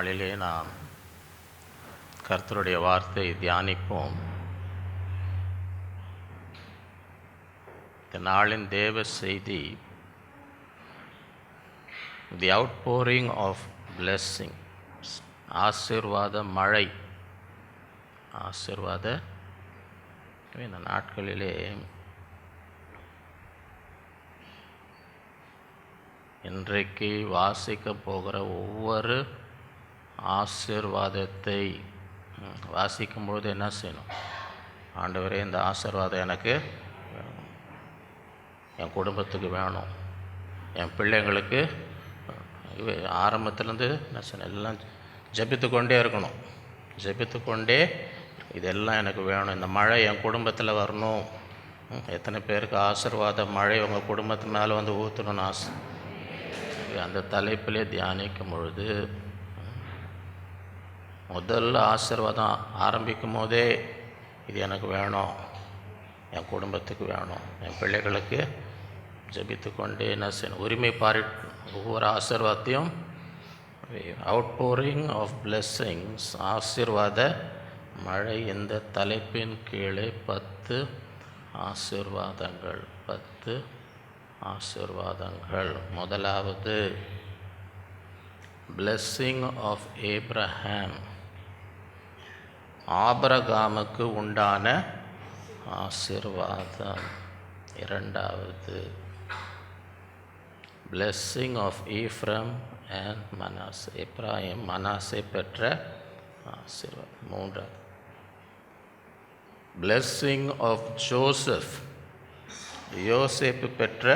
நாளிலே நாம் கர்த்தருடைய வார்த்தை தியானிப்போம். இந்த நாளின் தேவ செய்தி, தி அவுட்போரிங் ஆஃப் பிளெஸ்ஸிங், ஆசீர்வாத மழை. இந்த நாட்களிலே இன்றைக்கு வாசிக்க போகிற ஒவ்வொரு ஆசீர்வாதத்தை வாசிக்கும்பொழுது என்ன செய்யணும்? ஆண்டவரே, இந்த ஆசீர்வாதம் எனக்கு வேணும், என் குடும்பத்துக்கு வேணும், என் பிள்ளைங்களுக்கு. ஆரம்பத்துலேருந்து என்ன செய்யணும்? எல்லாம் ஜெபித்து கொண்டே இருக்கணும். ஜெபித்து கொண்டே இதெல்லாம் எனக்கு வேணும், இந்த மழை என் குடும்பத்தில் வரணும். எத்தனை பேருக்கு ஆசீர்வாத மழை உங்கள் குடும்பத்து மேலே வந்து ஊற்றணும்னு ஆசை? அந்த தலைப்பிலே தியானிக்கும் பொழுது முதல் ஆசீர்வாதம் ஆரம்பிக்கும் போதே இது எனக்கு வேணும், என் குடும்பத்துக்கு வேணும், என் பிள்ளைகளுக்கு ஜெபித்து கொண்டே என்ன செய்யணும்? உரிமை பாரி ஒவ்வொரு ஆசீர்வாதத்தையும். அவுட்போரிங் ஆஃப் பிளெஸ்ஸிங்ஸ், ஆசீர்வாத மழை. இந்த தலைப்பின் கீழே 10 ஆசீர்வாதங்கள். 10 ஆசீர்வாதங்கள். முதலாவது, பிளெஸ்ஸிங் ஆஃப் ஏப்ரஹாம், ஆபிரகாமுக்கு உண்டான ஆசீர்வாதம். இரண்டாவது, blessing of Ephraim and Manasseh, Ephraim Manasseh பெற்ற ஆசீர்வாதம். மூன்றாவது, பிளெஸ்ஸிங் ஆஃப் ஜோசப், யோசேப்பு பெற்ற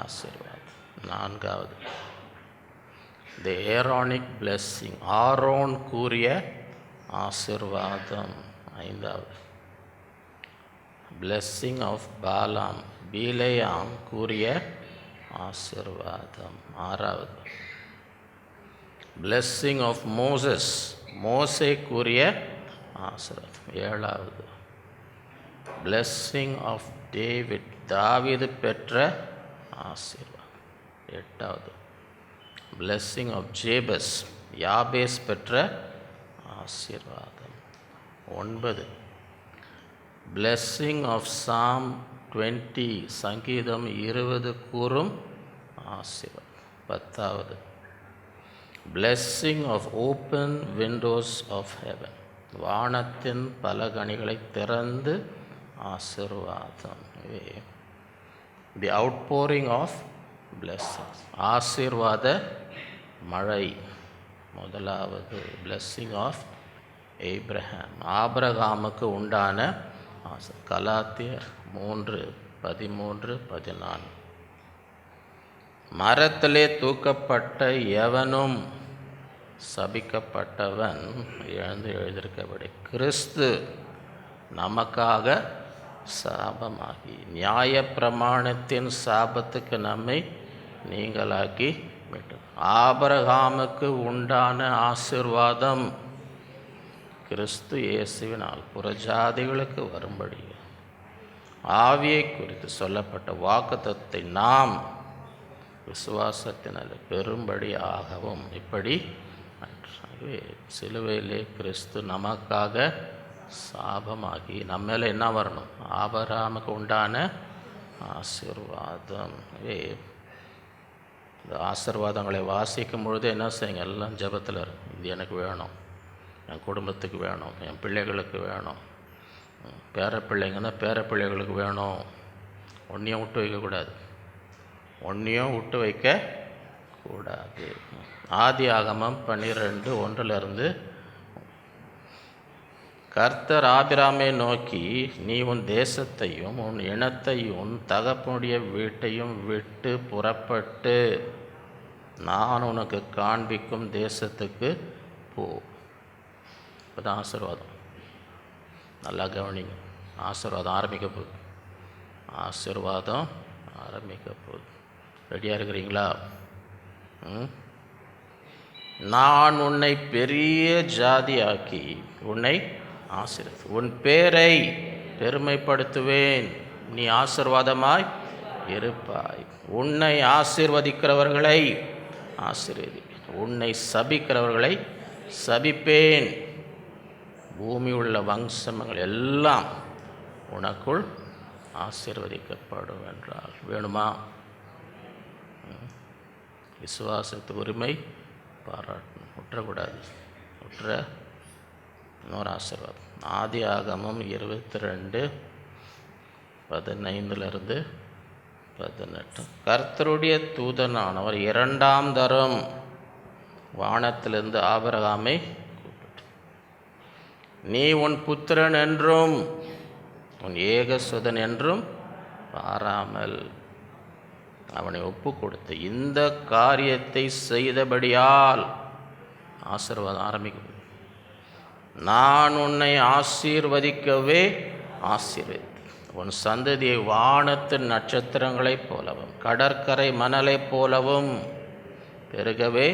ஆசீர்வாதம். நான்காவது, தி ஏரோனிக் பிளெஸ்ஸிங், ஆரோன் கூறிய ஆசீர்வாதம். ஐந்தாவது, பிளெஸ்ஸிங் ஆஃப் பாலாம், பீலேயாம் கூறிய ஆசீர்வாதம். ஆறாவது, பிளெஸ்ஸிங் ஆஃப் மோசஸ், மோசே கூறிய ஆசீர்வாதம். ஏழாவது, பிளெஸ்ஸிங் ஆஃப் டேவிட், தாவீது பெற்ற ஆசீர்வாதம். எட்டாவது, பிளெஸ்ஸிங் ஆஃப் ஜேபஸ், யாபேஸ் பெற்ற ஆசீர்வாதம். 9, பிளெஸ்ஸிங் ஆஃப் சாம் 20, சங்கீதம் 20 கூறும் ஆசீர்வாதம். 10வது, blessing of open windows of heaven, வானத்தின் பல கனிகளை திறந்து ஆசீர்வாதம். தி அவுட்போரிங் ஆஃப் பிளெஸ்ஸிங்ஸ், ஆசீர்வாத மழை. முதலாவது, பிளெஸ்ஸிங் ஆஃப் ஏப்ரஹாம், ஆபிரகாமுக்கு உண்டான கலாத்தியர் 3:13-14. மரத்திலே தூக்கப்பட்ட எவனும் சபிக்கப்பட்டவன் எழுந்து எழுதியிருக்கபடி கிறிஸ்து நமக்காக சாபமாகி நியாயப்பிரமாணத்தின் சாபத்துக்கு நம்மை நீங்களாக்கி விட்டது. ஆபிரகாமுக்கு உண்டான ஆசீர்வாதம் கிறிஸ்து இயேசுவினால் புறஜாதிகளுக்கு வரும்படி ஆவியை குறித்து சொல்லப்பட்ட வாக்குத்தத்தத்தை நாம் விசுவாசத்தினால் பெறும்படி ஆகவும். இப்படி சிலுவையிலே கிறிஸ்து நமக்காக சாபமாகி நம்ம மேலே என்ன வரணும்? ஆபிரகாமுக்கு உண்டான ஆசீர்வாதம். இந்த ஆசீர்வாதங்களை வாசிக்கும் பொழுது என்ன செய்யுங்க? எல்லாம் ஜெபத்தில் இருக்கும். இது எனக்கு வேணும், என் குடும்பத்துக்கு வேணும், என் பிள்ளைகளுக்கு வேணும், பேரப்பிள்ளைங்கன்னா பேரப்பிள்ளைகளுக்கு வேணும். ஒன்றையும் விட்டு வைக்கக்கூடாது, ஒன்றையும் விட்டு வைக்கக்கூடாது. ஆதியாகமம் 12:1 கர்த்தர் ஆபிராமை நோக்கி, நீ உன் தேசத்தையும் உன் இனத்தையும் உன் தகப்பனுடைய வீட்டையும் விட்டு புறப்பட்டு நான் உனக்கு காண்பிக்கும் தேசத்துக்கு போ. இப்போதான் ஆசீர்வாதம். நல்லா கவனிங்க. ஆசீர்வாதம் ஆரம்பிக்க போகுது. ஆசீர்வாதம் ஆரம்பிக்க போகுது. ரெடியாக இருக்கிறீங்களா? நான் உன்னை பெரிய ஜாதியாக்கி உன்னை ஆசீர்வதி, உன் பேரை பெருமைப்படுத்துவேன், நீ ஆசீர்வாதமாய் இருப்பாய். உன்னை ஆசீர்வதிக்கிறவர்களை ஆசீர்வதிப்பேன், உன்னை சபிக்கிறவர்களை சபிப்பேன். பூமி உள்ள வம்சங்கள் எல்லாம் உனக்குள் ஆசீர்வதிக்கப்படும் என்றார். வேணுமா? விசுவாசத்து உரிமை பாராட்டணும், விட்டுறக்கூடாது. விட்டுற இன்னொரு ஆசீர்வாதம். ஆதியாகமம் 22:15-18. கர்த்தருடைய தூதனானவர் 2ஆம் தரம் வானத்திலிருந்து ஆபிரகாமை கூப்பிட்டு, நீ உன் புத்திரன் என்றும் உன் ஏகசுதன் என்றும் பாராமல் அவனை ஒப்பு கொடுத்து இந்த காரியத்தை செய்தபடியால் ஆசீர்வாதம் ஆரம்பிக்கும். நான் உன்னை ஆசீர்வதிக்கவே ஆசீர்வதித்தேன். உன் சந்ததியை வானத்து நட்சத்திரங்களைப் போலவும் கடற்கரை மணலைப் போலவும் பெருகவே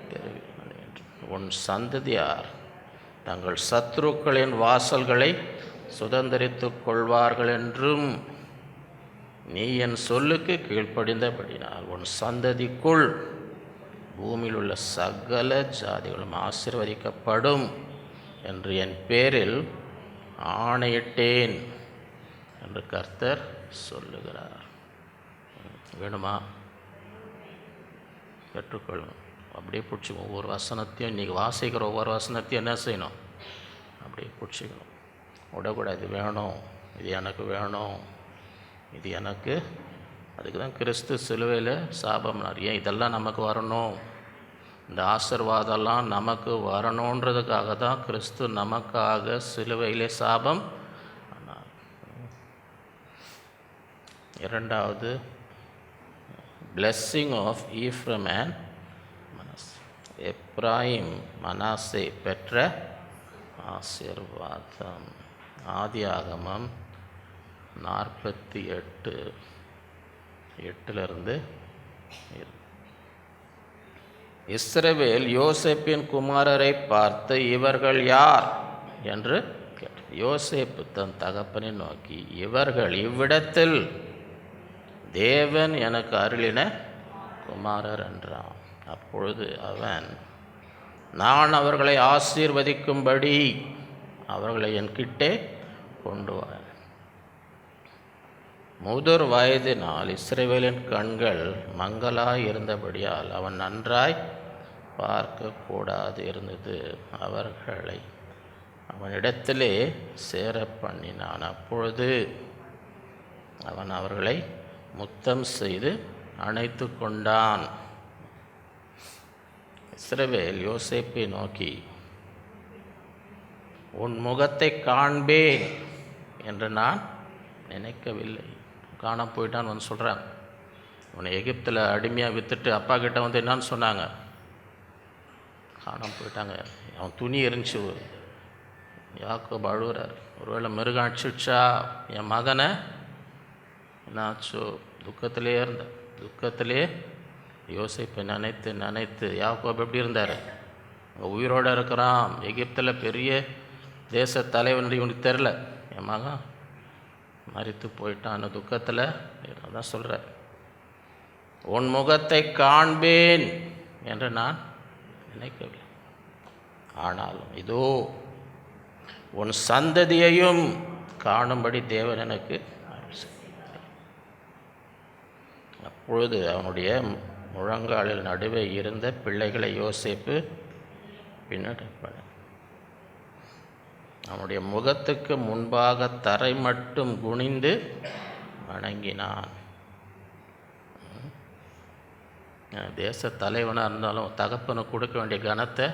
பெருகினேன். உன் சந்ததியார் தங்கள் சத்துருக்களின் வாசல்களை சுதந்திரித்துக் கொள்வார்கள் என்றும் நீ என் சொல்லுக்கு கீழ்ப்படிந்தபடினால் உன் சந்ததிக்குள் பூமியில் உள்ள சகல ஜாதிகளும் ஆசீர்வதிக்கப்படும் என்று என் பேரில் ஆணையிட்டேன் என்று கர்த்தர் சொல்லுகிறார். வேணுமா? பெற்றுக்கொள்ளும். அப்படியே பிடிச்சிக்கணும். ஒவ்வொரு வசனத்தையும், இன்றைக்கி வாசிக்கிற ஒவ்வொரு வசனத்தையும் என்ன செய்யணும்? அப்படியே பிடிச்சிக்கணும். விடக்கூடாது. இது வேணும், இது எனக்கு வேணும், இது எனக்கு. அதுக்கு தான் கிறிஸ்து சிலுவையில் சாபம்னார். ஏன் இதெல்லாம் நமக்கு வரணும், இந்த ஆசீர்வாதம்லாம் நமக்கு வரணுன்றதுக்காக தான் கிறிஸ்து நமக்காக சிலுவையிலே சாபம் ஆனார். 2வது, blessing of Ephraim and Manasseh. Ephraim Manasseh பெற்ற ஆசீர்வாதம். ஆதியாகமம் 48:8. இஸ்ரவேல் யோசேப்பின் குமாரரை பார்த்து, இவர்கள் யார் என்று கேட்டார். யோசேப்பு தன் தகப்பனை நோக்கி, இவர்கள் இவ்விடத்தில் தேவன் எனக்கு அருளின குமாரர் என்றான். அப்பொழுது அவன், நான் அவர்களை ஆசீர்வதிக்கும்படி அவர்களை என் கிட்டே கொண்டு வா. முதிர் வயதினால் இஸ்ரவேலின் கண்கள் மங்கலாய் இருந்தபடியால் அவன் நன்றாய் பார்க்கக்கூடாது இருந்தது. அவர்களை அவனிடத்திலே சேர பண்ணினான். அப்பொழுது அவன் அவர்களை முத்தம் செய்து அணைத்து கொண்டான். இஸ்ரவேல் யோசேப்பை நோக்கி, உன் முகத்தை காண்பேன் என்று நான் நினைக்கவில்லை. காண போயிட்டான்னு வந்து சொல்கிறாங்க. அவனை எகிப்தில் அடிமையாக விற்றுட்டு அப்பா கிட்ட வந்து என்னான்னு சொன்னாங்க, காணாமல் போயிட்டாங்க. அவன் துணி இருந்துச்சு. யாக்கோபு அழுகிறார். ஒருவேளை மிருகம் அடிச்சிடுச்சா என் மகனை, என்னாச்சோ? துக்கத்திலே இருந்த துக்கத்திலே யோசேப்பை நினைத்து நினைத்து யாக்கோபு எப்படி இருந்தார்? உயிரோடு இருக்கிறான். எகிப்தில் பெரிய தேச தலைவன் இவனுக்கு தெரில, என் மகன் மரித்து போயிட்டான்னு துக்கத்தில் தான் சொல்கிறார். உன் முகத்தை காண்பேன் என்று நான் நினைக்கவில்லை, ஆனாலும் இதோ உன் சந்ததியையும் காணும்படி தேவன் எனக்கு. அப்பொழுது அவனுடைய முழங்காலில் நடுவே இருந்த பிள்ளைகளை யோசேப்பு பின்னாடி அவனுடைய முகத்துக்கு முன்பாக தரை மட்டும் குனிந்து வணங்கினான். தேச தலைவனாக இருந்தாலும் தகப்பனை கொடுக்க வேண்டிய கனத்தை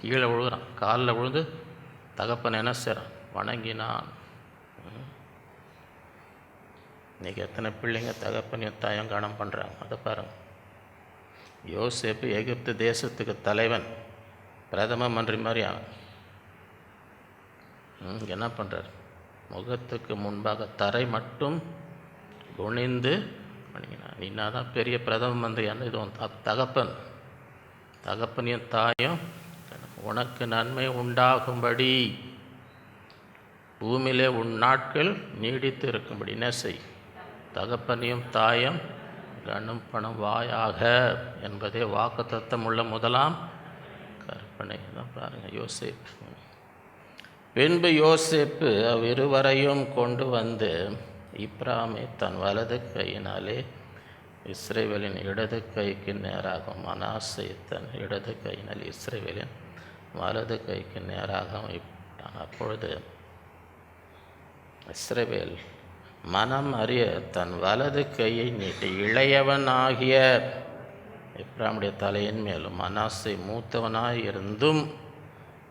கீழே விழுகிறான். காலில் விழுந்து தகப்பனை என்ன செய்கிறான்? வணங்கினான். இன்றைக்கி எத்தனை பிள்ளைங்க தகப்பனையும் தாயும் கனம் பண்ணுறாங்க, அதை பாருங்கள். யோசேப்பு எகிப்து தேசத்துக்கு தலைவன், பிரதம மந்திரி மாதிரி அவன். என்ன பண்ணுறார்? முகத்துக்கு முன்பாக தரை மட்டும் குனிந்து வணங்கினான். நீனா தான் பெரிய பிரதம மந்திரியான இது தகப்பன், தகப்பனையும் தாயும் உனக்கு நன்மை உண்டாகும்படி பூமியிலே உன் நாட்கள் நீடித்து இருக்கும்படி என்ன செய்? தகப்பனையும் தாயும் கண்ணும் பணம் வாயாக என்பதே வாக்குத்தத்தம் உள்ள முதலாம் கற்பனை தான். பாருங்கள், யோசேப்பு. பின்பு யோசேப்பு அவ்விருவரையும் கொண்டு வந்து இப்ராமை தன் வலது கையினாலே இஸ்ரவேலின் இடது கைக்கு நேராகவும் மனாசை தன் இடது கையினால் இஸ்ரவேலின் வலது கைக்கு நேராகவும் இட்டான். அப்பொழுது இஸ்ரவேல் மனம் அறிய தன் வலது கையை நீட்டி இளையவன் ஆகிய எப்ராமுடைய தலையின் மேலும் மனாசை மூத்தவனாய் இருந்தும்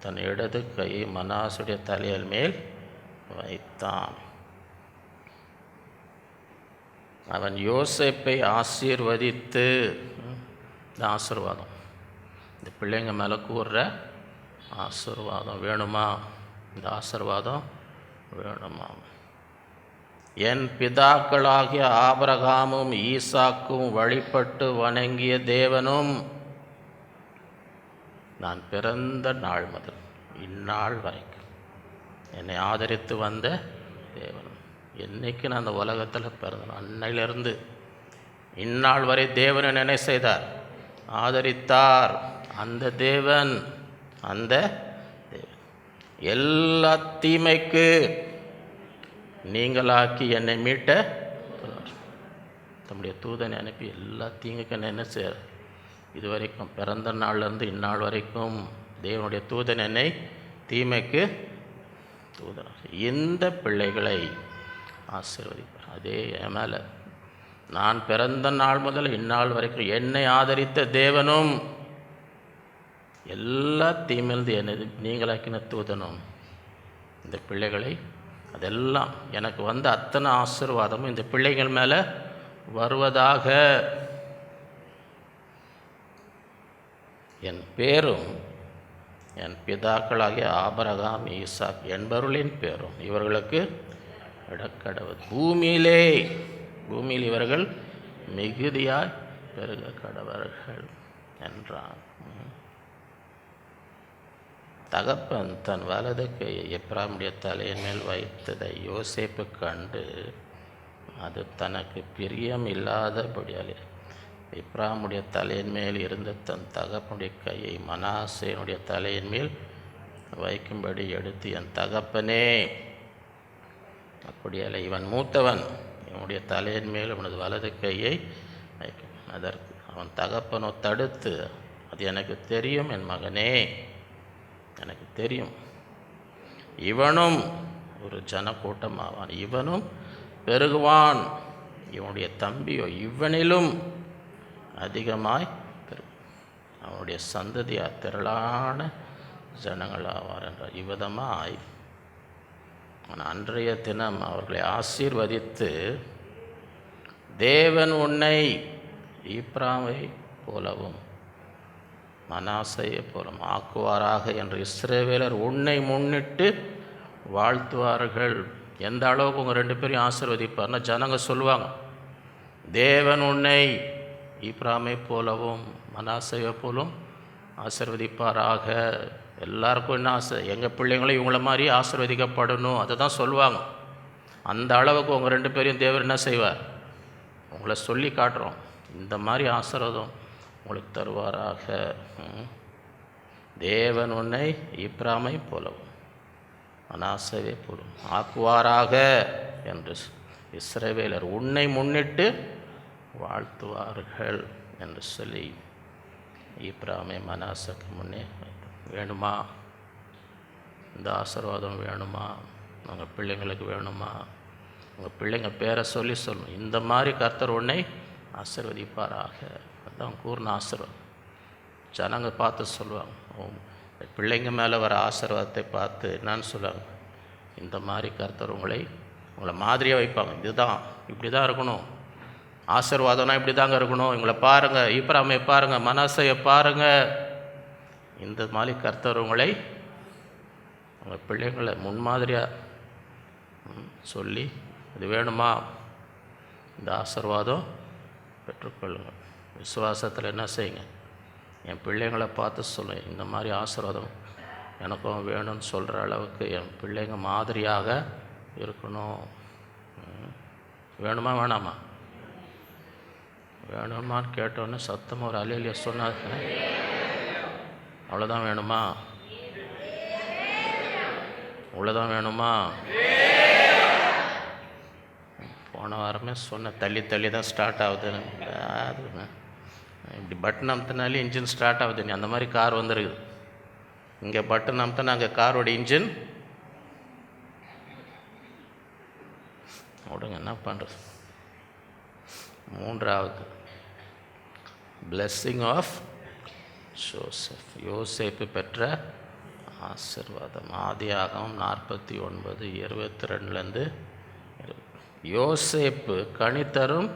தன் இடது கையை மனாசுடைய தலையின் மேல் வைத்தான். அவன் யோசேப்பை ஆசீர்வதித்து, இந்த ஆசீர்வாதம் இந்த பிள்ளைங்க மேலே கூறுற ஆசீர்வாதம் வேணுமா? இந்த ஆசீர்வாதம் வேணுமா? என் பிதாக்களாகிய ஆபிரகாமும் ஈசாக்கும் வழிபட்டு வணங்கிய தேவனும் நான் பிறந்த நாள் முதல் இந்நாள் வரைக்கும் என்னை ஆதரித்து வந்த தேவனும், என்னைக்கு நான் அந்த உலகத்தில் பிறந்தேன் அன்னையிலிருந்து இந்நாள் வரை தேவனை என்ன செய்தார்? ஆதரித்தார். அந்த தேவன் எல்லா தீமைக்கு நீங்களாக்கி என்னை மீட்ட தம்முடைய தூதனை அனுப்பி எல்லா தீங்குக்கு என்ன செய்ய இதுவரைக்கும் பிறந்த நாள்லேருந்து இந்நாள் வரைக்கும் தேவனுடைய தூதன் என்னை தீமைக்கு தூதன். இந்த பிள்ளைகளை ஆசீர்வதிப்பார். அதே என் மேலே நான் பிறந்த நாள் முதல் இந்நாள் வரைக்கும் என்னை ஆதரித்த தேவனும் எல்லா தீமையிலிருந்து என்னை நீங்களாக்கின தூதனும் இந்த பிள்ளைகளை, அதெல்லாம் எனக்கு வந்த அத்தனை ஆசீர்வாதமும் இந்த பிள்ளைகள் மேலே வருவதாக. என் பேரும் என் பிதாக்களாகிய ஆபிரகாம் ஈசாக் என்பவர்களின் பேரும் இவர்களுக்கு இடக்கடவுது. பூமியில் இவர்கள் மிகுதியாய் பெருக கடவர்கள் என்றான். தகப்பன் தன் வலது கையை எப்ராமுடைய தலையின் மேல் வைத்ததை யோசேப்பு கண்டு அது தனக்கு பிரியம் இல்லாதபடியால் எப்ராமுடைய தலையின் மேல் இருந்த தன் தகப்பனுடைய கையை மனாசேனுடைய தலையின் மேல் வைக்கும்படி எடுத்து, என் தகப்பனே, அப்படியல்ல, இவன் மூத்தவன், இவனுடைய தலையின் மேல் அவனது வலது கையை வைக்கும். அதற்கு அவன் தகப்பனோ தடுத்து, அது எனக்கு தெரியும் என் மகனே, எனக்கு தெரியும், இவனும் ஒரு ஜனக்கூட்டமாவான், இவனும் பெருகுவான், இவனுடைய தம்பியோ இவனிலும் அதிகமாய் பெருகும், அவனுடைய சந்ததியார் திரளான ஜனங்களாவார் என்றார். இவ்விதமாய் அன்றைய தினம் அவர்களை ஆசீர்வதித்து, தேவன் உன்னை ஈப்ராமை போலவும் மனாசையை போலவும் ஆக்குவாராக என்று இஸ்ரவேலர் உன்னை முன்னிட்டு வாழ்த்துவார்கள். எந்த அளவுக்கு உங்கள் ரெண்டு பேரையும் ஆசீர்வதிப்பார்னா, ஜனங்க சொல்லுவாங்க, தேவன் உன்னை ஈப்ராமை போலவும் மனாசையை போலும் ஆசீர்வதிப்பாராக. எல்லாருக்கும் என்ன ஆசை? எங்கள் பிள்ளைங்களும் இவங்கள மாதிரி ஆசீர்வதிக்கப்படணும், அதை தான் சொல்லுவாங்க. அந்த அளவுக்கு உங்கள் ரெண்டு பேரையும் தேவர் என்ன செய்வார்? உங்களை சொல்லி காட்டுறோம், இந்த மாதிரி ஆசீர்வாதம் உங்களுக்கு தருவாராக. தேவன் உன்னை ஈப்ராமை போலவும் மனாசையை போலும் ஆக்குவாராக என்று இஸ்ரவேலர் உன்னை முன்னிட்டு வாழ்த்துவார்கள் என்று சொல்லி ஈப்ராமை மனாசைக்கு முன்னே வேணுமா? இந்த ஆசீர்வாதம் வேணுமா? உங்கள் பிள்ளைங்களுக்கு வேணுமா? உங்கள் பிள்ளைங்க பேரை சொல்லணும், இந்த மாதிரி கர்த்தர் உன்னை ஆசீர்வதிப்பாராக. அதுதான் கூர்ன ஆசீர்வாதம். ஜனங்க பார்த்து சொல்லுவாங்க, பிள்ளைங்க மேலே வர ஆசீர்வாதத்தை பார்த்து என்னன்னு சொல்லுவாங்க, இந்த மாதிரி கர்த்தர் உங்களை மாதிரியாக வைப்பாங்க. இதுதான், இப்படி தான் இருக்கணும், ஆசீர்வாதம்னா இப்படி தாங்க இருக்கணும், இவங்களை பாருங்கள், ஈப்ராமை பாருங்கள், மனாசையை பாருங்கள், இந்த மாதிரி கர்த்தர் உங்கள் பிள்ளைங்களை முன்மாதிரியாக சொல்லி, இது வேணுமா? இந்த ஆசீர்வாதம் பெற்றுக்கொள்ளுங்கள். விசுவாசத்தில் என்ன செய்யுங்க, என் பிள்ளைங்களை பார்த்து சொல்லுங்கள், இந்த மாதிரி ஆசீர்வாதம் எனக்கும் வேணும்னு சொல்கிற அளவுக்கு என் பிள்ளைங்க மாதிரியாக இருக்கணும். வேணுமா வேணாமா? வேணுமான்னு கேட்டோன்னே சத்தமாக ஒரு அலையில சொன்னார். அவ்வளோதான் வேணுமா? அவ்வளோதான் வேணுமா? போன வாரமே சொன்ன தள்ளி தள்ளி தான் ஸ்டார்ட் ஆகுதுன்னு. அது இப்படி பட்டன் அமுத்தினாலே இன்ஜின் ஸ்டார்ட் ஆகுது. அந்த மாதிரி கார் வந்துருக்குது. இங்கே பட்டன் அமுத்தினா அங்கே காரோட இன்ஜின் விடுங்க, என்ன பண்ணுறது. மூன்றாவது பிளெஸ்ஸிங் ஆஃப் ஜோசப். யோசேப்பு பெற்ற ஆசீர்வாதம். ஆதியாகமம் 49:22 யோசேப்பு கனி தரும்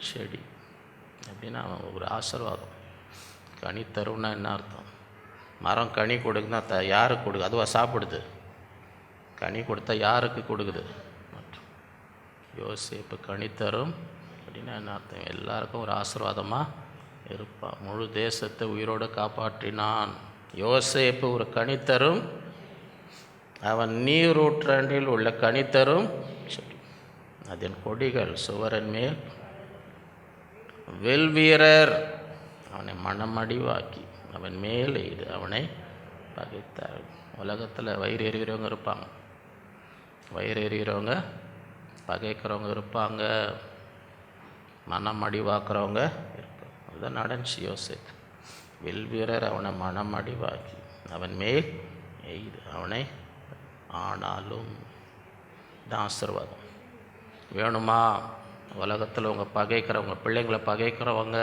செடி அப்படின்னா ஒரு ஆசீர்வாதம். கனி தரும்னா என்ன அர்த்தம்? மரம் கனி கொடுக்குன்னா யாருக்கு கொடுக்குது? அதுவாக சாப்பிடுது. கனி கொடுத்தா யாருக்கு கொடுக்குது? யோசேப்பு கனி தரும் அப்படின்னா என்ன அர்த்தம்? எல்லாருக்கும் ஒரு ஆசீர்வாதமாக இருப்பான். முழு தேசத்தை உயிரோடு காப்பாற்றினான். யோசேப்பு ஒரு கனி தரும், அவன் நீரூற்றண்டில் உள்ள கனி தரும் செடி. அதன் கொடிகள் சுவரன் மேல். வில் வீரர் அவனை மனமடிவாக்கி அவன் மேல் எய்து அவனை பகைத்தார். உலகத்தில் வயிறு எறிகிறவங்க இருப்பாங்க, வயிறு எறிகிறவங்க, பகைக்கிறவங்க இருப்பாங்க, மனம் அடிவாக்குறவங்க இருப்பாங்க. அதுதான் நடந்துச்சு யோசேப்பு. வில் வீரர் அவனை மனம் அடிவாக்கி அவன் மேல் எய்து அவனை. ஆனாலும் தான் ஆசீர்வாதம் வேணுமா? உலகத்தில் உங்க பகைக்கிறவங்க, பிள்ளைங்களை பகைக்கிறவங்க,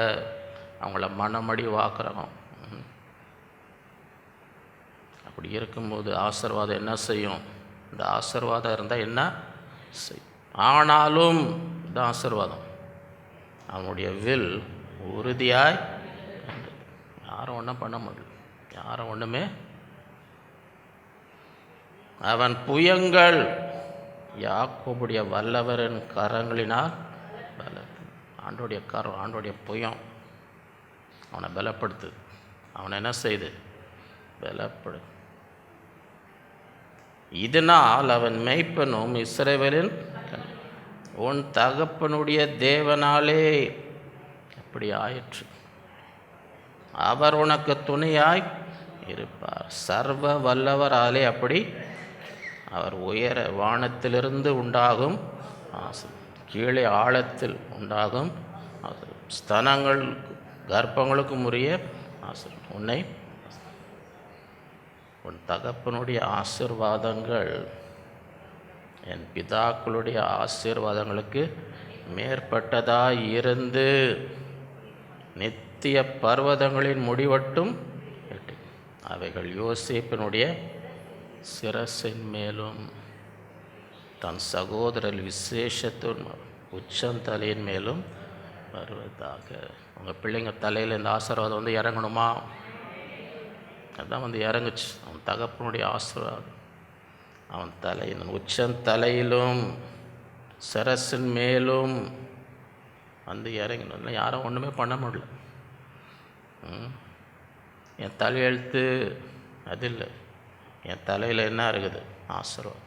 அவங்கள மனமடி வாக்குறவங்க, அப்படி இருக்கும்போது ஆசீர்வாதம் என்ன செய்யும்? இந்த ஆசீர்வாதம் இருந்தால் என்ன செய்யும்? ஆனாலும் இந்த ஆசீர்வாதம் அவனுடைய வில் உறுதியாய், யாரும் ஒன்றும் பண்ண முடியல, யாரும் ஒன்றுமே. அவன் புயங்கள் யாக்கோபுடைய வல்லவரின் கரங்களினால் பல. ஆண்டோடைய கரம், ஆண்டோடைய புயம் அவனை பலப்படுத்துது. அவனை என்ன செய்து? பலப்படு. இதனால் அவன் மெய்ப்பனும் இஸ்ரவேலின் உன் தகப்பனுடைய தேவனாலே அப்படி ஆயிற்று. அவர் உனக்கு துணையாய் இருப்பார். சர்வ வல்லவராலே அப்படி. அவர் உயர வானத்திலிருந்து உண்டாகும் கீழே ஆழத்தில் உண்டாகும் ஸ்தனங்கள் கர்ப்பங்களுக்கும் உரிய உன்னை. உன் தகப்பனுடைய ஆசீர்வாதங்கள் என் பிதாக்களுடைய ஆசீர்வாதங்களுக்கு மேற்பட்டதாய் இருந்து நித்திய பர்வதங்களின் முடிவட்டும் அவைகள் யோசேப்பினுடைய சிரசின் மேலும் தன் சகோதரர் விசேஷத்தின் உச்சந்தலையின் மேலும் வருவதாக. உங்கள் பிள்ளைங்க தலையில் இந்த ஆசீர்வாதம் வந்து இறங்கணுமா? அதுதான் வந்து இறங்குச்சு. அவன் தகப்பனுடைய ஆசீர்வாதம் அவன் தலையின் உச்சந்தலையிலும் சிரசின் மேலும் வந்து இறங்கணும். யாரும் ஒன்றுமே பண்ண முடியல. என் தலையெழுத்து அது இல்லை, என் தலையில் என்ன இருக்குது? ஆசீர்வாதம்.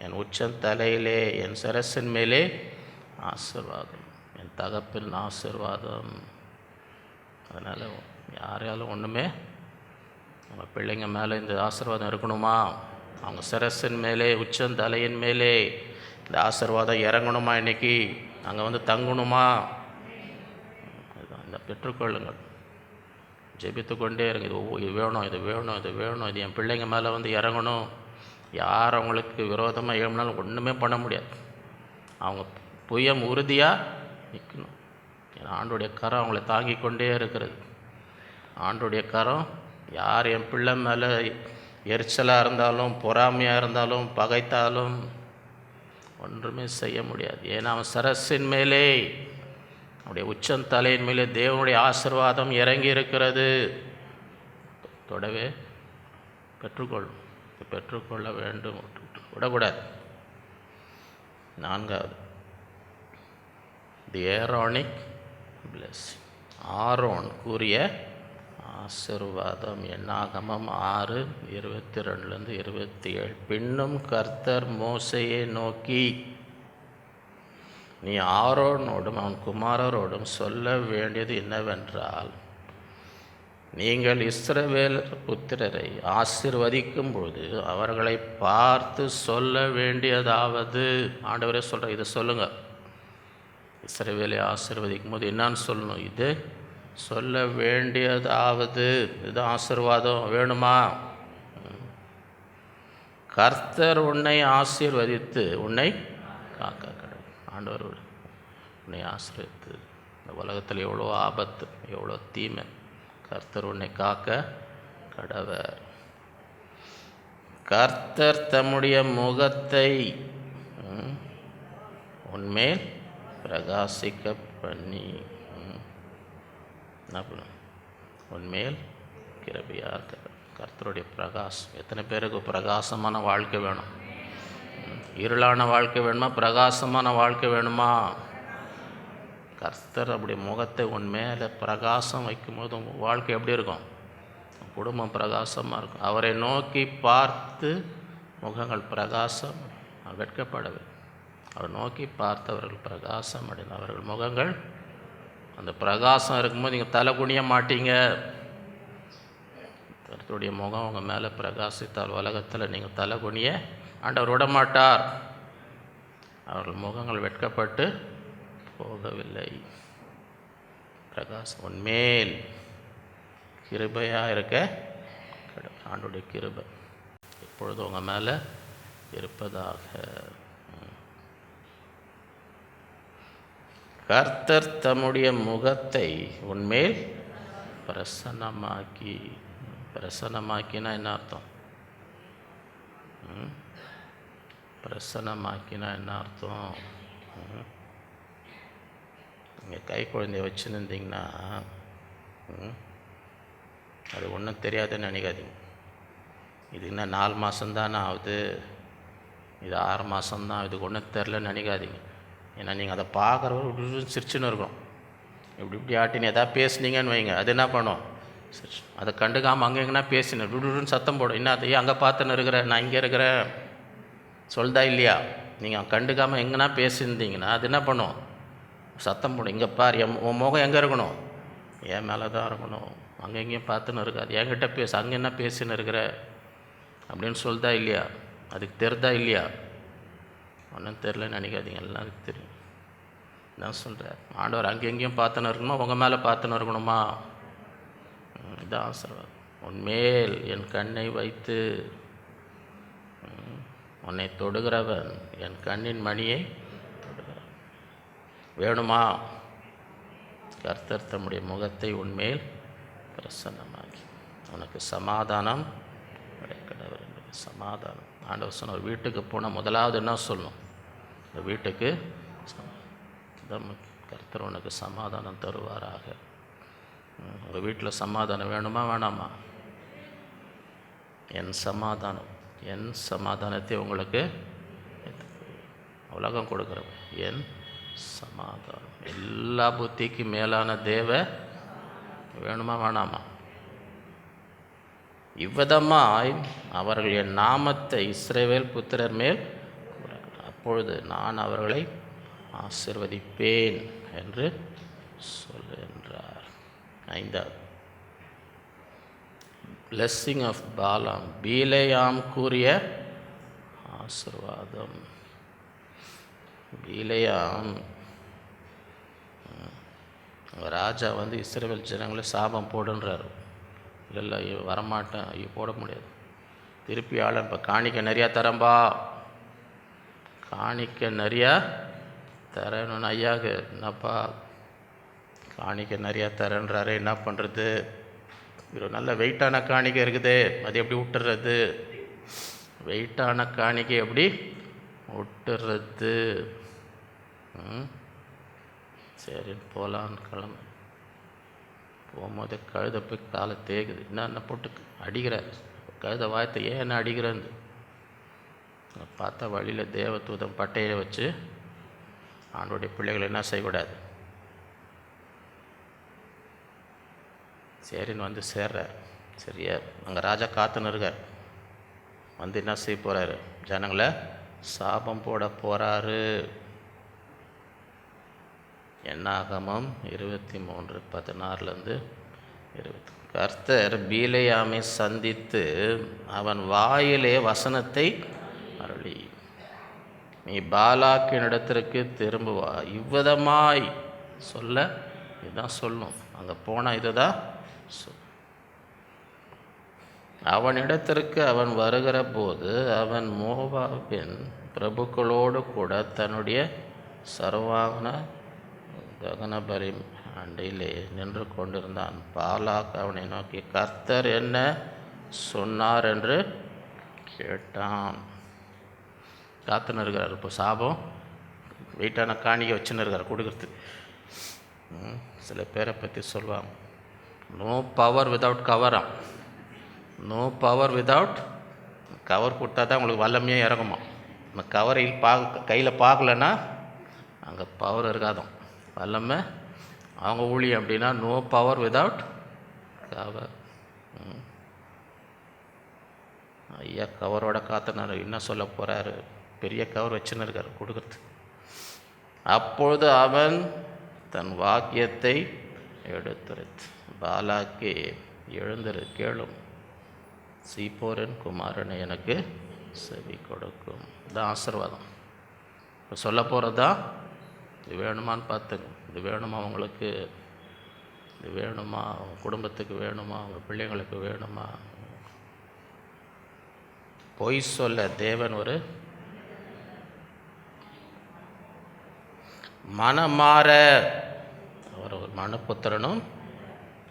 என் உச்சந்தலையிலே என் சிரசின் மேலே ஆசீர்வாதம், என் தகப்பின் ஆசீர்வாதம். அதனால் யாராலும் ஒன்றுமே. அவங்க பிள்ளைங்க மேலே இந்த ஆசீர்வாதம் இருக்கணுமா? அவங்க சிரசின் மேலே உச்சந்தலையின் மேலே இந்த ஆசீர்வாதம் இறங்கணுமா? இன்றைக்கி அங்கே வந்து தங்கணுமா? இதுதான். இந்த பெற்றுக்கொள்ளுங்கள், ஜெபித்து கொண்டே இருங்க. இது வேணும், இது வேணும், இது வேணும், இது என் பிள்ளைங்க மேலே வந்து இறங்கணும். யார் அவங்களுக்கு விரோதமாக எழுப்பினாலும் ஒன்றுமே பண்ண முடியாது. அவங்க புயம் உறுதியாக நிற்கணும். ஏன்னா ஆண்டோடைய கரம் அவங்கள தாங்கி கொண்டே இருக்கிறது. ஆண்டோடைய கரம் யார் என் பிள்ளை மேலே எரிச்சலாக இருந்தாலும், பொறாமையாக இருந்தாலும், பகைத்தாலும் ஒன்றுமே செய்ய முடியாது. ஏன்னா அவன் சரசின் மேலே, அவனுடைய உச்சந்தலையின் மேலே தேவனுடைய ஆசீர்வாதம் இறங்கி இருக்கிறது. தொடவே பெற்றுக்கொள்ளும், பெற்றுக்கொள்ள வேண்டும், விடக்கூடாது. நான்காவது தி ஏரோனிக் பிளெஸிங். ஆரோன் கூறிய ஆசீர்வாதம். என்னாகமம் 6:22-27. பின்னும் கர்த்தர் மோசேயை நோக்கி, நீ ஆரோனோடும் அவன் குமாரரோடும் சொல்ல வேண்டியது என்னவென்றால், நீங்கள் இஸ்ரவேல் புத்திரரை ஆசீர்வதிக்கும் பொழுது அவர்களை பார்த்து சொல்ல வேண்டியதாவது. ஆண்டவரே சொல்கிற இதை சொல்லுங்கள். இஸ்ரவேலை ஆசீர்வதிக்கும் போது என்னான்னு சொல்லணும்? இது சொல்ல வேண்டியதாவது. இது ஆசீர்வாதம் வேணுமா? கர்த்தர் உன்னை ஆசீர்வதித்து உன்னை காக்க கடவுள். ஆண்டவர் உன்னை ஆசீர்வதித்து, இந்த உலகத்தில் எவ்வளோ ஆபத்து, எவ்வளோ தீமை, கர்த்தர் உன்னை காக்க கடவர். கர்த்தர் தம்முடைய முகத்தை உன்மேல் பிரகாசிக்க பண்ணி என்ன பண்ணும்? உன்மேல் கிருபையாக இருக்கிற கர்த்தருடைய பிரகாசம். எத்தனை பேருக்கு பிரகாசமான வாழ்க்கை வேணும்? இருளான வாழ்க்கை வேணுமா? பிரகாசமான வாழ்க்கை வேணுமா? கர்த்தர் அப்படி முகத்தை உன் மேலே பிரகாசம் வைக்கும்போது உங்கள் வாழ்க்கை எப்படி இருக்கும்? குடும்பம் பிரகாசமாக இருக்கும். அவரை நோக்கி பார்த்து முகங்கள் பிரகாசம் வெட்கப்படவே. அவர் நோக்கி பார்த்தவர்கள் பிரகாசம் அடைந்த அவர்கள் முகங்கள், அந்த பிரகாசம் இருக்கும்போது நீங்கள் தலை குனிய மாட்டீங்க. கர்த்தருடைய முகம் உங்கள் மேலே பிரகாசித்தால் உலகத்தில் நீங்கள் தலை குனிய ஆண்டவர் விட மாட்டார். அவர்கள் முகங்கள் வெட்கப்பட்டு போகவில்லை. பிரகாசம் உன்மேல் கிருபையாக இருக்க ஆண்டோடைய கிருபை எப்பொழுதும் உங்கள் மேலே இருப்பதாக. கர்த்தர் தம்முடைய முகத்தை உன்மேல் பிரசன்னமாக்கி. பிரசன்னமாக்கினா என்ன அர்த்தம்? பிரசன்னமாக்கினா என்ன அர்த்தம்? நீங்கள் கை குழந்தைய வச்சுருந்தீங்கன்னா அது ஒன்றும் தெரியாதுன்னு நினைக்காதீங்க. இது இன்னும் 4 மாதம்தானே ஆகுது, இது 6 மாதம்தான், இதுக்கு ஒன்றும் தெரிலன்னு நினைக்காதீங்க. ஏன்னா நீங்கள் அதை பார்க்குறவங்க சிரிச்சுன்னு இருக்கும். இப்படி ஆட்டின்னு எதாவது பேசுனீங்கன்னு வைங்க, அது என்ன பண்ணும்? சரி, அதை கண்டுக்காமல் அங்கே எங்கன்னா பேசினேன் விடுன்னு சத்தம் போடும். என்ன அதையே அங்கே பார்த்துன்னு இருக்கிறேன், நான் இங்கே இருக்கிறேன் சொல்தா இல்லையா? நீங்கள் கண்டுக்காமல் எங்கன்னா பேசியிருந்தீங்கன்னா அது என்ன பண்ணும்? சத்தம் போடும். இங்கே பார், உன் முகம் எங்கே இருக்கணும்? என் மேலே தான் இருக்கணும். அங்கே எங்கேயும் பார்த்துன்னு இருக்காது. என்கிட்ட பேசு, அங்கே என்ன பேசின்னு இருக்கிற அப்படின்னு சொல்தா இல்லையா? அதுக்கு தெரிதா இல்லையா? ஒன்றும் தெரிலன்னு நினைக்காதீங்க, எல்லாருக்கும் தெரியும். நான் சொல்கிறேன், ஆண்டவர் அங்கே எங்கேயும் பார்த்துன்னு இருக்கணுமா? உங்கள் மேலே பார்த்துன்னு இருக்கணுமா? இதான் ஆசீர்வாதம். உன்மேல் என் கண்ணை வைத்து உன்னை தொடுகிறவன் என் கண்ணின் மணியை தொடுகிறான். வேணுமா? கர்த்தர் தம்முடைய முகத்தை உன்மேல் பிரசன்னமாக்கி உனக்கு சமாதானம் கிடைக்கிறவர். சமாதானம் ஆண்டவர் சொன்ன ஒரு வீட்டுக்கு போனால் முதலாவது என்ன சொல்லணும்? இந்த வீட்டுக்கு கர்த்தர் உனக்கு சமாதானம் தருவாராக. உங்கள் வீட்டில் சமாதானம் வேணுமா வேணாமா? என் சமாதானத்தை உங்களுக்கு உலகம் கொடுக்குறவன் என் சமாதானம். எல்லா புத்திக்கு மேலான தேவ வேணுமா வேணாமா? இவ்விதமாய் அவர்கள் என் நாமத்தை இஸ்ரவேல் புத்திரர் மேல் அப்பொழுது நான் அவர்களை ஆசீர்வதிப்பேன் என்று சொல்லுகின்றார். 5வது blessing of பாலாம். பீலேயாம் கூறிய ஆசீர்வாதம். பீலேயாம் ராஜா இஸ்ரவேல் ஜனங்களை சாபம் போடுன்றார். இல்லை வரமாட்டேன், ஐயோ போட முடியாது. திருப்பி ஆளன் இப்போ காணிக்க நிறையா தரம்பா, காணிக்க நிறையா தரணும்னு ஐயாவுக்கு என்னப்பா காணிக்க நிறையா தரேன்றாரு, என்ன பண்ணுறது? ஒரு நல்ல வெயிட்டான காணிக்கை இருக்குது, அது எப்படி விட்டுறது? வெயிட்டான காணிக்கை எப்படி விட்டுறது? சரின்னு போகலான்னு கிளம்பு. போகும்போது கழுதை போய் காலை தேக்குது. என்ன போட்டு அடிக்கிறார் கழுதை வாயத்தை. ஏன் என்ன அடிக்கிறது? பார்த்தா வழியில் தேவதூதம் பட்டையை வச்சு ஆண்டோடைய பிள்ளைகளை என்ன செய்யக்கூடாது. சரின்னு சேர்றார். சரியா அங்கே ராஜா காத்துன்னு இருக்கார். என்ன செய்ய போகிறாரு? ஜனங்களை சாபம் போட போகிறாரு. என்னாகமம் 23:16 கர்த்தர் பீலேயாமை சந்தித்து அவன் வாயிலே வசனத்தை அருளி, நீ பாலாக்கினிடத்திற்கு திரும்புவா, இவ்விதமாய் சொல்ல. இதுதான் சொல்லணும். அங்கே போனால் இதுதான் அவனிடத்திற்கு அவன் வருகிற போது அவன் மோவாபின் பிரபுக்களோடு கூட தன்னுடைய சர்வாங்கன தகன பலி அண்டையிலே நின்று கொண்டிருந்தான். பாலாக் அவனை நோக்கி, கர்த்தர் என்ன சொன்னார் என்று கேட்டான். காத்துன்னு இருக்கிறார். இப்போ சாபம் வீட்டான காணிக்கை வச்சுன்னு இருக்கார் கொடுக்குறதுக்கு. சில பேரை பற்றி சொல்லுவாங்க, நோ பவர் வித்தவுட் கவரா. நோ பவர் வித்தவுட் கவர் கொடுத்தா தான் உங்களுக்கு வல்லமையாக இறங்குமா. இந்த கவரையில் கையில் பார்க்கலன்னா அங்கே பவர் இருக்காதும், வல்லமை. அவங்க ஊழியம் அப்படின்னா நோ பவர் வித்தவுட் கவர். ஐயா கவரோட காத்துனார். என்ன சொல்ல போகிறாரு? பெரிய கவர் வச்சுன்னு இருக்கார் கொடுக்குறது. அப்பொழுது அவன் தன் வாக்கியத்தை எடுத்துரைத்து, பாலாக்கே எழுந்திரு, கேளும், சீப்போரின் குமாரனை எனக்கு செவி கொடுக்கும். இதுதான் ஆசீர்வாதம். இப்போ சொல்ல போகிறது தான். இது வேணுமான்னு பார்த்துங்க. இது வேணுமா உங்களுக்கு? இது வேணுமா? உங்கள் குடும்பத்துக்கு வேணுமா? உங்கள் பிள்ளைங்களுக்கு வேணுமா? பொய் சொல்ல தேவன் ஒரு மனமாற அவர் ஒரு மனப்புத்திரனும்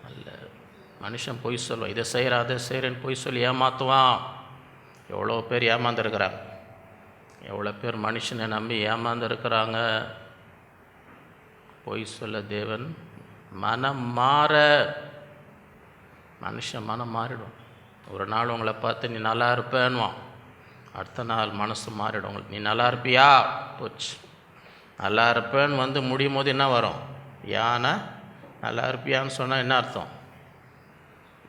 அல்ல. மனுஷன் பொய் சொல்லுவான், இதை செய்கிற அதை செய்கிறேன்னு பொய் சொல்லி ஏமாற்றுவான். எவ்வளோ பேர் ஏமாந்துருக்கிறாங்க. எவ்வளோ பேர் மனுஷனை நம்பி ஏமாந்துருக்கிறாங்க. பொய் சொல்ல தேவன் மனம் மாற. மனுஷன் மனம் மாறிடும். ஒரு நாள் உங்களை பார்த்து நீ நல்லா இருப்பேன்னுவான், அடுத்த நாள் மனசு மாறிடும். உங்களுக்கு நீ நல்லா இருப்பியா, போச்சு. நல்லா இருப்பேன்னு வந்து முடியும் போது என்ன வரும்? யானை நல்லா இருப்பியான்னு சொன்னால் என்ன அர்த்தம்?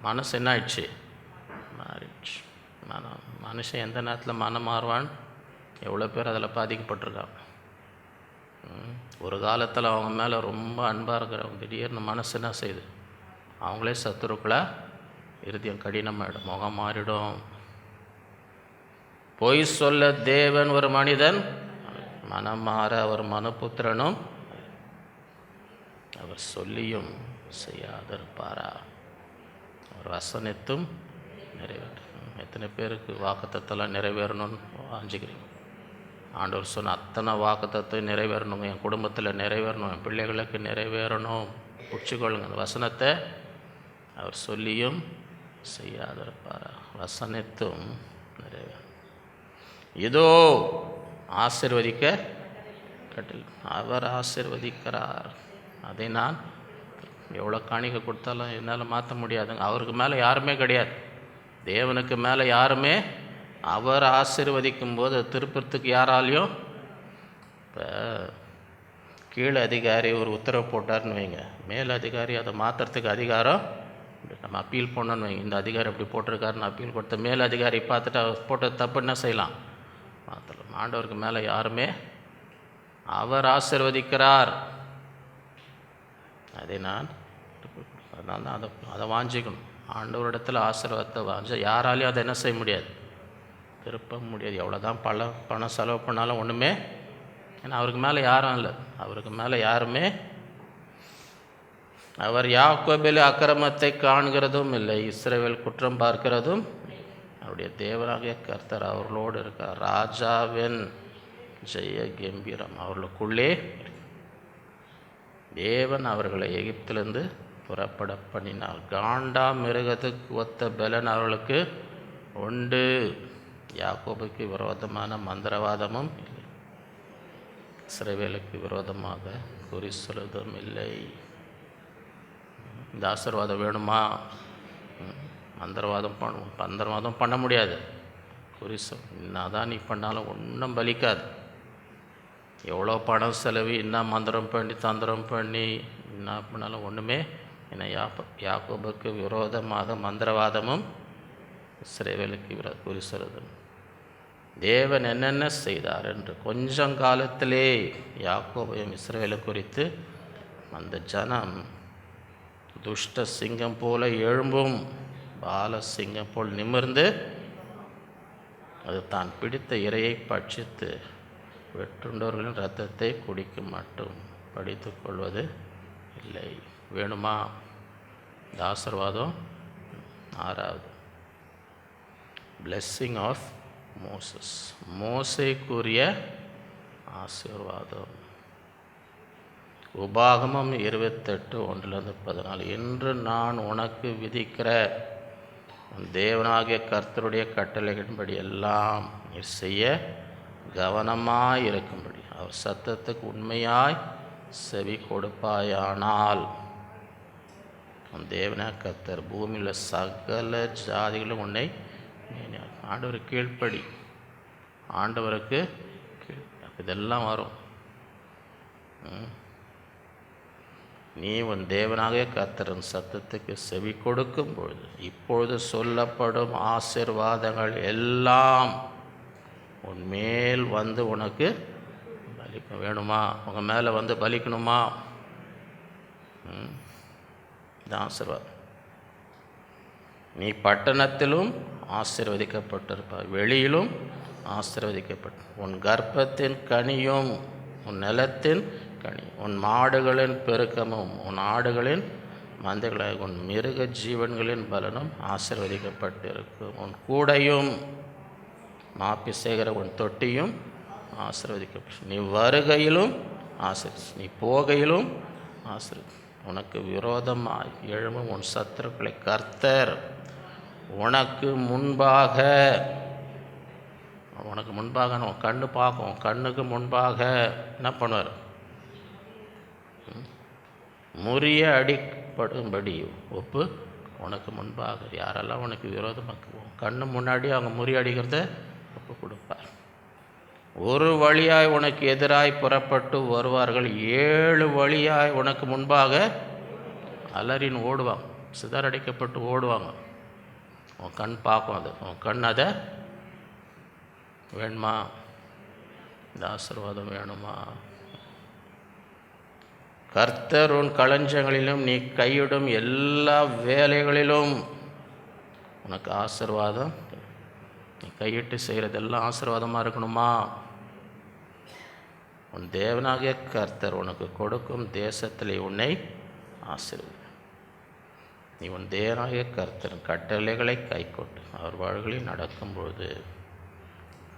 மனசு என்ன ஆயிடுச்சு? மாறிடுச்சு. மனுஷன் எந்த நேரத்தில் மனம் மாறுவான்னு எவ்வளோ பேர் அதில் பாதிக்கப்பட்டிருக்காங்க. ஒரு காலத்தில் அவங்க மேலே ரொம்ப அன்பாக இருக்கிறவங்க திடீர்னு மனசு என்ன செய்யுது? அவங்களே சத்துருக்குள்ள இருதயம் கடினமாயிடும், முகம் மாறிடும். பொய் சொல்ல தேவன் ஒரு மனிதன் மனம் மாற அவர் மனுபுத்திரனும் அவர் சொல்லியும் செய்யாதிருப்பாரா? அவர் வசனித்தும் நிறைவேற்றும். எத்தனை பேருக்கு வாக்குத்தத்தெல்லாம் நிறைவேறணும்னு வாஞ்சிக்கிறீங்க? ஆண்டவர் சொன்ன அத்தனை வாக்குத்தத்தையும் நிறைவேறணுங்க. என் குடும்பத்தில் நிறைவேறணும், என் பிள்ளைகளுக்கு நிறைவேறணும். பிடிச்சிக்கொள்ளுங்க அந்த வசனத்தை. அவர் சொல்லியும் செய்யாதிருப்பாரா? வசனித்தும் நிறைவேறும். இதோ ஆசீர்வதிக்க கட்டில் அவர் ஆசீர்வதிக்கிறார். அதை நான் எவ்வளோ காணிக்கை கொடுத்தாலும் என்னால் மாற்ற முடியாதுங்க. அவருக்கு மேலே யாருமே கிடையாது. தேவனுக்கு மேலே யாருமே. அவர் ஆசீர்வதிக்கும் போது திருப்பத்துக்கு யாராலையும். இப்போ கீழே அதிகாரி ஒரு உத்தரவு போட்டார்னு வைங்க, மேல் அதிகாரி அதை மாற்றுறதுக்கு அதிகாரம் நம்ம அப்பீல் பண்ணணும்னு வைங்க. இந்த அதிகாரி அப்படி போட்டிருக்காருன்னு அப்பீல் கொடுத்த மேல் அதிகாரி பார்த்துட்டு அவர் போட்டது தப்பு என்ன செய்யலாம்? மாற்றலாம். ஆண்டவருக்கு மேலே யாருமே. அவர் ஆசீர்வதிக்கிறார். அதை நான் அதனால தான் அதை வாஞ்சிக்கணும். ஆண்டவரிடத்தில் ஆசீர்வாதத்தை வாஞ்ச யாராலையும் அதை என்ன செய்ய முடியாது? திருப்ப முடியாது. எவ்வளோதான் பணம் செலவு பண்ணாலும் ஒன்றுமே. ஏன்னா அவருக்கு மேலே யாரும் இல்லை. அவருக்கு மேலே யாருமே. அவர் யாக்கோபில் அக்கிரமத்தை காண்கிறதும் இல்லை, இஸ்ரவேல் குற்றம் பார்க்கிறதும். அவருடைய தேவனாகிய கர்த்தர் அவர்களோடு இருக்கார். ராஜாவின் ஜெய கம்பீரம் அவர்களுக்குள்ளே. தேவன் அவர்களை எகிப்திலிருந்து புறப்பட பண்ணினார். காண்டா மிருகத்துக்கு ஒத்த பலன் அவர்களுக்கு உண்டு. யாக்கோபுக்கு விரோதமான மந்திரவாதமும் இல்லை, இஸ்ரவேலுக்கு விரோதமாக குறி சொல்வதும் இல்லை. இந்த ஆசீர்வாதம் வேணுமா? மந்திரவாதம் பண்ண முடியாது. குறி சொல் என்னதான் நீ பண்ணாலும் ஒன்றும் பலிக்காது. எவ்வளோ பணம் செலவு, என்ன மந்திரம் பண்ணி தந்திரம் பண்ணி என்ன பண்ணாலும் ஒன்றுமே. ஏன்னா யாக்கோபுக்கு விரோதமாக மந்திரவாதமும் இஸ்ரவேலுக்கு குறி சொல்வதும். தேவன் என்னென்ன செய்தார் என்று கொஞ்சம் காலத்திலே யாக்கோபையும் இஸ்ரவேலை குறித்து அந்த ஜனம் துஷ்ட சிங்கம் போல எழும்பும், பால சிங்கம் போல் நிமிர்ந்து அது தான் பிடித்த இரையை பட்சித்து வெற்றுண்டவர்களின் இரத்தத்தை குடிக்க மட்டும் படித்து கொள்வது இல்லை. வேணுமா இந்த ஆசீர்வாதம்? 6வது, பிளெஸ்ஸிங் ஆஃப் மோசஸ், மோசேக்குரிய ஆசீர்வாதம். உபாகமம் 28:1-14. இன்று நான் உனக்கு விதிக்கிற உன் தேவனாகிய கர்த்தருடைய கட்டளைகளின்படி எல்லாம் நீ செய்ய கவனமாய் இருக்கும்படி அவர் சத்தத்துக்கு உண்மையாய் செவி கொடுப்பாயானால் உன் தேவனாகிய கர்த்தர் பூமியில் சகல ஜாதிகளும் உன்னை ஆண்டவருக்கு கீழ்ப்படி, ஆண்டவருக்கு இதெல்லாம் வரும். நீ உன் தேவனாகிய கர்த்தரின் சத்தத்துக்கு செவி கொடுக்கும் பொழுது இப்பொழுது சொல்லப்படும் ஆசீர்வாதங்கள் எல்லாம் உன் மேல் வந்து உனக்கு பலிக்க. வேணுமா? உங்கள் மேலே வந்து பலிக்கணுமா? இந்த ஆசீர்வாதம். நீ பட்டணத்திலும் ஆசீர்வதிக்கப்பட்டிருப்பாய், வெளியிலும் ஆசீர்வதிக்கப்பட்ட. உன் கர்ப்பத்தின் கனியும் உன் நிலத்தின் கனி, உன் மாடுகளின் பெருக்கமும் உன் ஆடுகளின் மந்தைகளாக உன் மிருக ஜீவன்களின் பலனும் ஆசீர்வதிக்கப்பட்டிருக்கும். உன் கூடையும் மாப்பி செய்கிற உன் தொட்டியும் ஆசீர்வதிக்கப்படும். நீ வருகையிலும் நீ போகையிலும் உனக்கு விரோதமாய் எழும்பும் உன் சத்துருக்களை கர்த்தர் உனக்கு முன்பாக உன் கண்ணு பார்க்கும், உன் கண்ணுக்கு முன்பாக என்ன பண்ணுவார்? முறிய அடிப்படும்படி ஒப்பு உனக்கு முன்பாக. யாரெல்லாம் உனக்கு விரோதமாக கண்ணு முன்னாடி அவங்க முறியடிக்கிறத ஒப்பு கொடுப்பார். ஒரு வழியாய் உனக்கு எதிராய் புறப்பட்டு வருவார்கள், 7 வழியாய் உனக்கு முன்பாக அலறின்னு ஓடுவாங்க, சிதறடிக்கப்பட்டு ஓடுவாங்க. உன் கண் பார்க்கும், அது உன் கண் அதை வேணுமா? இந்த ஆசீர்வாதம் வேணுமா? கர்த்தர் உன் களஞ்சங்களிலும் நீ கையிடும் எல்லா வேலைகளிலும் உனக்கு ஆசீர்வாதம். நீ கையிட்டு செய்கிறதெல்லாம் ஆசீர்வாதமாக இருக்கணுமா? உன் தேவனாகிய கர்த்தர் உனக்கு கொடுக்கும் தேசத்திலே உன்னை ஆசீர்வதி. நீ உன் தேவனாகிய கர்த்தர் கட்டளைகளை கைக்கொண்டு அவர் வழிகளில் நடக்கும்பொழுது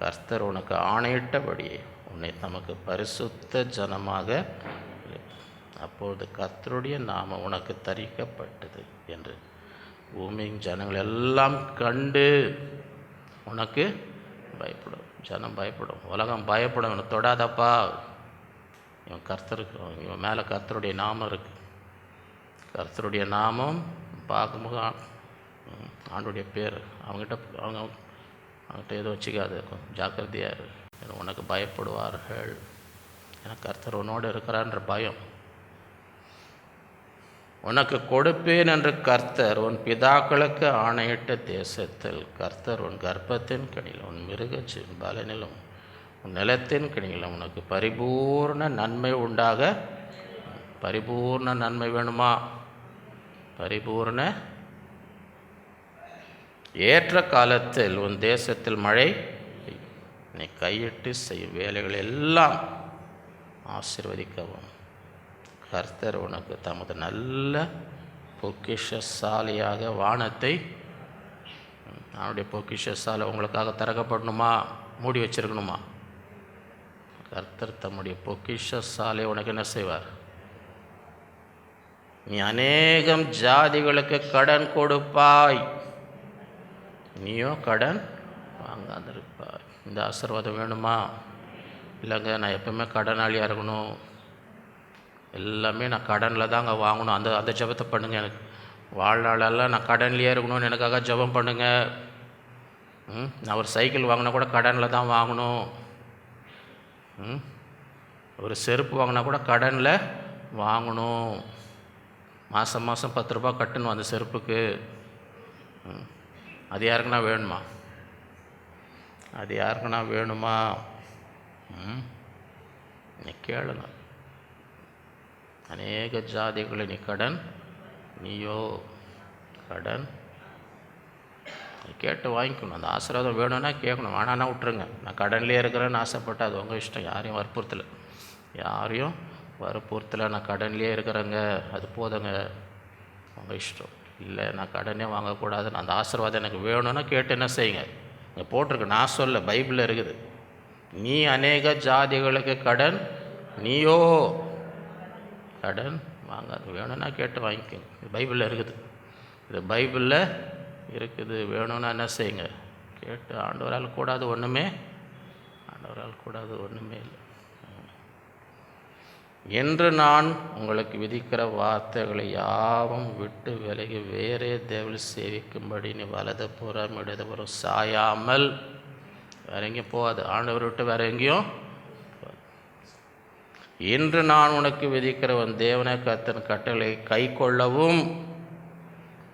கர்த்தர் உனக்கு ஆணையிட்டபடியே உன்னை தமக்கு பரிசுத்த ஜனமாக, அப்பொழுது கர்த்தருடைய நாமம் உனக்கு தரிக்கப்பட்டது என்று பூமியின் ஜனங்கள் எல்லாம் கண்டு உனக்கு பயப்படும். ஜனம் பயப்படும், உலகம் பயப்படும். இவனை தொடாதப்பா, இவன் கர்த்தருக்கு, இவன் மேலே கர்த்தருடைய நாமம் இருக்குது. கர்த்தருடைய நாமம் பார்க்கும்போது ஆண்டுடைய பேர் அவங்ககிட்ட எதுவும் வச்சுக்காது, ஜாக்கிரதையாக உனக்கு பயப்படுவார்கள். ஏன்னா கர்த்தர் உன்னோடு இருக்கிறான்ற பயம். உனக்கு கொடுப்பேன் என்று கர்த்தர் உன் பிதாக்களுக்கு ஆணையிட்ட தேசத்தில் கர்த்தர் உன் கர்ப்பத்தின் கனியில் உன் மிருகச்சின் பலனிலும் உன் நிலத்தின் கனியிலும் உனக்கு பரிபூர்ண நன்மை உண்டாக. பரிபூர்ண நன்மை வேணுமா? பரிபூர்ண ஏற்ற காலத்தில் உன் தேசத்தில் மழை, நீ கையிட்டு செய்யும் வேலைகள் எல்லாம் ஆசீர்வதிக்கவும். கர்த்தர் உனக்கு தமது நல்ல பொக்கிஷசாலியாக வானத்தை, அவனுடைய பொக்கிஷசாலை உங்களுக்காக திறக்கப்படணுமா? மூடி வச்சிருக்கணுமா? கர்த்தர் தம்முடைய பொக்கிஷசாலை உனக்கு என்ன செய்வார்? நீ அநேகம் ஜாதிகளுக்கு கடன் கொடுப்பாய், நீயோ கடன் வாங்காதிருப்பாய். இந்த ஆசீர்வாதம் வேணுமா? இல்லைங்க நான் எப்பவுமே கடனாளியாக இருக்கணும், எல்லாமே நான் கடனில் தாங்க வாங்கணும், அந்த ஜெபத்தை பண்ணுங்கள். எனக்கு வாழ்நாளெல்லாம் நான் கடன்லையே இருக்கணும்னு எனக்காக ஜெபம் பண்ணுங்கள். நான் ஒரு சைக்கிள் வாங்கினா கூட கடனில் தான் வாங்கணும், ஒரு செருப்பு வாங்கினா கூட கடனில் வாங்கணும், மாதம் மாதம் 10 ரூபா கட்டணும் அந்த செருப்புக்கு. அது யாருக்குன்னா வேணுமா? அது யாருக்குன்னா வேணுமா? நீ கேளுங்க. அநேக ஜாதிகளை நீ கடன், நீயோ கடன். கேட்டு வாங்கிக்கணும். அந்த ஆசீர்வாதம் வேணும்னா கேட்கணும், வேணான்னா விட்டுருங்க. நான் கடன்லேயே இருக்கிறேன்னு ஆசைப்பட்டு அது உங்கள் இஷ்டம். யாரையும் வற்புறுத்தலை. நான் கடன்லேயே இருக்கிறேங்க, அது போதுங்க, உங்கள் இஷ்டம். இல்லை நான் கடனே வாங்கக்கூடாது, அந்த ஆசீர்வாதம் எனக்கு வேணும்னா கேட்டு என்ன செய்யுங்க. இங்கே போட்டிருக்கு, நான் சொல்ல, பைபிளில் இருக்குது. நீ அநேக ஜாதிகளுக்கு கடன், நீயோ கடன் வாங்காது. வேணும்னா கேட்டு வாங்கிக்கோங்க. இது பைபிளில் இருக்குது. இது பைபிளில் இருக்குது. வேணும்னா என்ன செய்யுங்க, கேட்டு. ஆண்டவரால் கூடாது ஒன்றுமே இல்லை. என்று நான் உங்களுக்கு விதிக்கிற வார்த்தைகளை யாவும் விட்டு விலகி வேறே தேவனை சேவிக்கும்படி நீ வலது புறம் இடது புறம் சாயாமல், வேற எங்கேயும் போகாது. ஆண்டவர் விட்டு வேற எங்கேயும். இன்று நான் உனக்கு விதிக்கிற உன் தேவனை கர்த்தரின் கட்டளை கை கொள்ளவும்